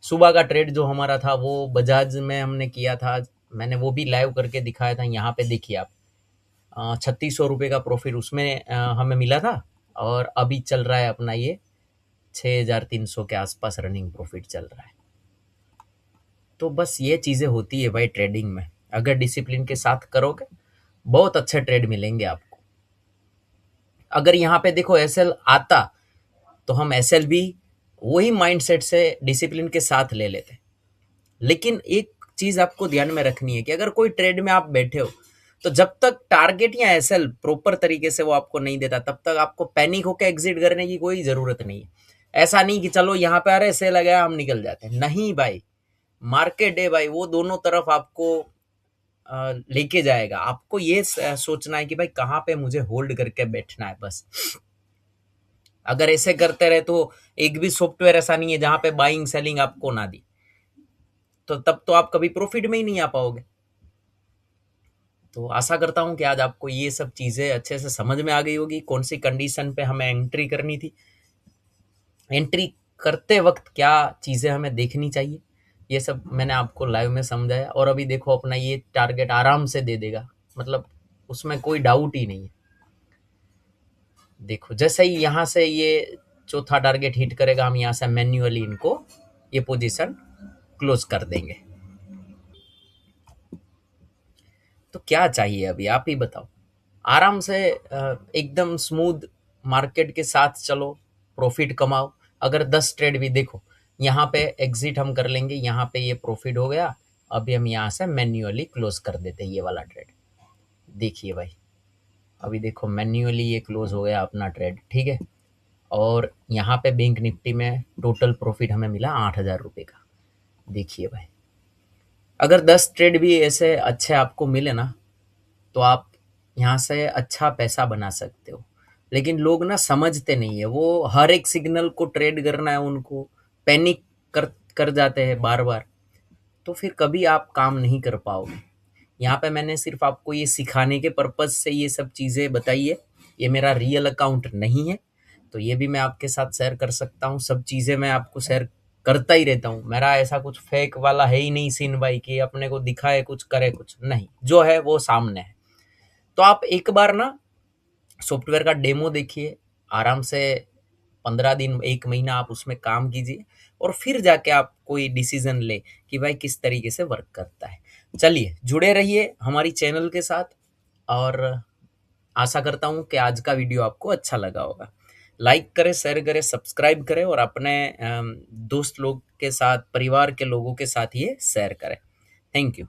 सुबह का ट्रेड जो हमारा था वो बजाज में हमने किया था, मैंने वो भी लाइव करके दिखाया था। यहाँ पे देखिए आप 3600 रुपये का प्रॉफिट उसमें हमें मिला था। और अभी चल रहा है अपना ये 6300 के आसपास रनिंग प्रॉफिट चल रहा है। तो बस ये चीज़ें होती है भाई ट्रेडिंग में, अगर डिसिप्लिन के साथ करोगे बहुत अच्छे ट्रेड मिलेंगे आपको। अगर यहाँ पे देखो एसएल आता तो हम एसएल भी वही माइंडसेट से डिसिप्लिन के साथ ले लेते। लेकिन एक चीज आपको ध्यान में रखनी है कि अगर कोई ट्रेड में आप बैठे हो तो जब तक टारगेट या एसएल प्रॉपर तरीके से वो आपको नहीं देता तब तक आपको पैनिक होकर एग्जिट करने की कोई जरूरत नहीं है। ऐसा नहीं कि चलो यहाँ पे अरे सेल आ गया हम निकल जाते हैं, नहीं भाई। मार्केट है भाई, वो दोनों तरफ आपको लेके जाएगा। आपको ये सोचना है कि भाई कहाँ पे मुझे होल्ड करके बैठना है बस। अगर ऐसे करते रहे तो एक भी सॉफ्टवेयर ऐसा नहीं है जहां पे बाइंग सेलिंग आपको ना दी, तो तब तो आप कभी प्रॉफिट में ही नहीं आ पाओगे। तो आशा करता हूं कि आज आपको ये सब चीजें अच्छे से समझ में आ गई होगी, कौन सी कंडीशन पे हमें एंट्री करनी थी, एंट्री करते वक्त क्या चीजें हमें देखनी चाहिए। ये सब मैंने आपको लाइव में समझाया। और अभी देखो अपना ये टारगेट आराम से दे देगा, मतलब उसमें कोई डाउट ही नहीं है। देखो जैसे ही यहाँ से ये चौथा टारगेट हिट करेगा हम यहाँ से मैन्युअली इनको ये पोजीशन क्लोज कर देंगे। तो क्या चाहिए अभी आप ही बताओ। आराम से एकदम स्मूथ मार्केट के साथ चलो, प्रॉफिट कमाओ। अगर 10 ट्रेड भी देखो यहाँ पे एग्जिट हम कर लेंगे, यहाँ पे ये प्रॉफिट हो गया। अभी हम यहाँ से मैन्युअली क्लोज कर देते हैं ये वाला ट्रेड। देखिए भाई अभी देखो मैन्युअली ये क्लोज हो गया अपना ट्रेड, ठीक है। और यहाँ पे बैंक निफ्टी में टोटल प्रॉफिट हमें मिला 8000 रुपये का। देखिए भाई अगर 10 ट्रेड भी ऐसे अच्छे आपको मिले ना तो आप यहाँ से अच्छा पैसा बना सकते हो। लेकिन लोग ना समझते नहीं है, वो हर एक सिग्नल को ट्रेड करना है उनको, पैनिक कर कर जाते हैं बार बार। तो फिर कभी आप काम नहीं कर पाओगे। यहाँ पे मैंने सिर्फ आपको ये सिखाने के पर्पज से ये सब चीज़ें बताई है। ये मेरा रियल अकाउंट नहीं है, तो ये भी मैं आपके साथ शेयर कर सकता हूँ। सब चीज़ें मैं आपको शेयर करता ही रहता हूँ। मेरा ऐसा कुछ फेक वाला है ही नहीं सीन भाई कि अपने को दिखाए कुछ करे कुछ नहीं, जो है वो सामने है। तो आप एक बार ना सॉफ्टवेयर का डेमो देखिए आराम से, 15 दिन 1 महीना आप उसमें काम कीजिए और फिर जाके आप कोई डिसीजन ले कि भाई किस तरीके से वर्क करता है। चलिए जुड़े रहिए हमारी चैनल के साथ। और आशा करता हूँ कि आज का वीडियो आपको अच्छा लगा होगा। लाइक करें, शेयर करें, सब्सक्राइब करें और अपने दोस्त लोग के साथ, परिवार के लोगों के साथ ये शेयर करें। Thank you.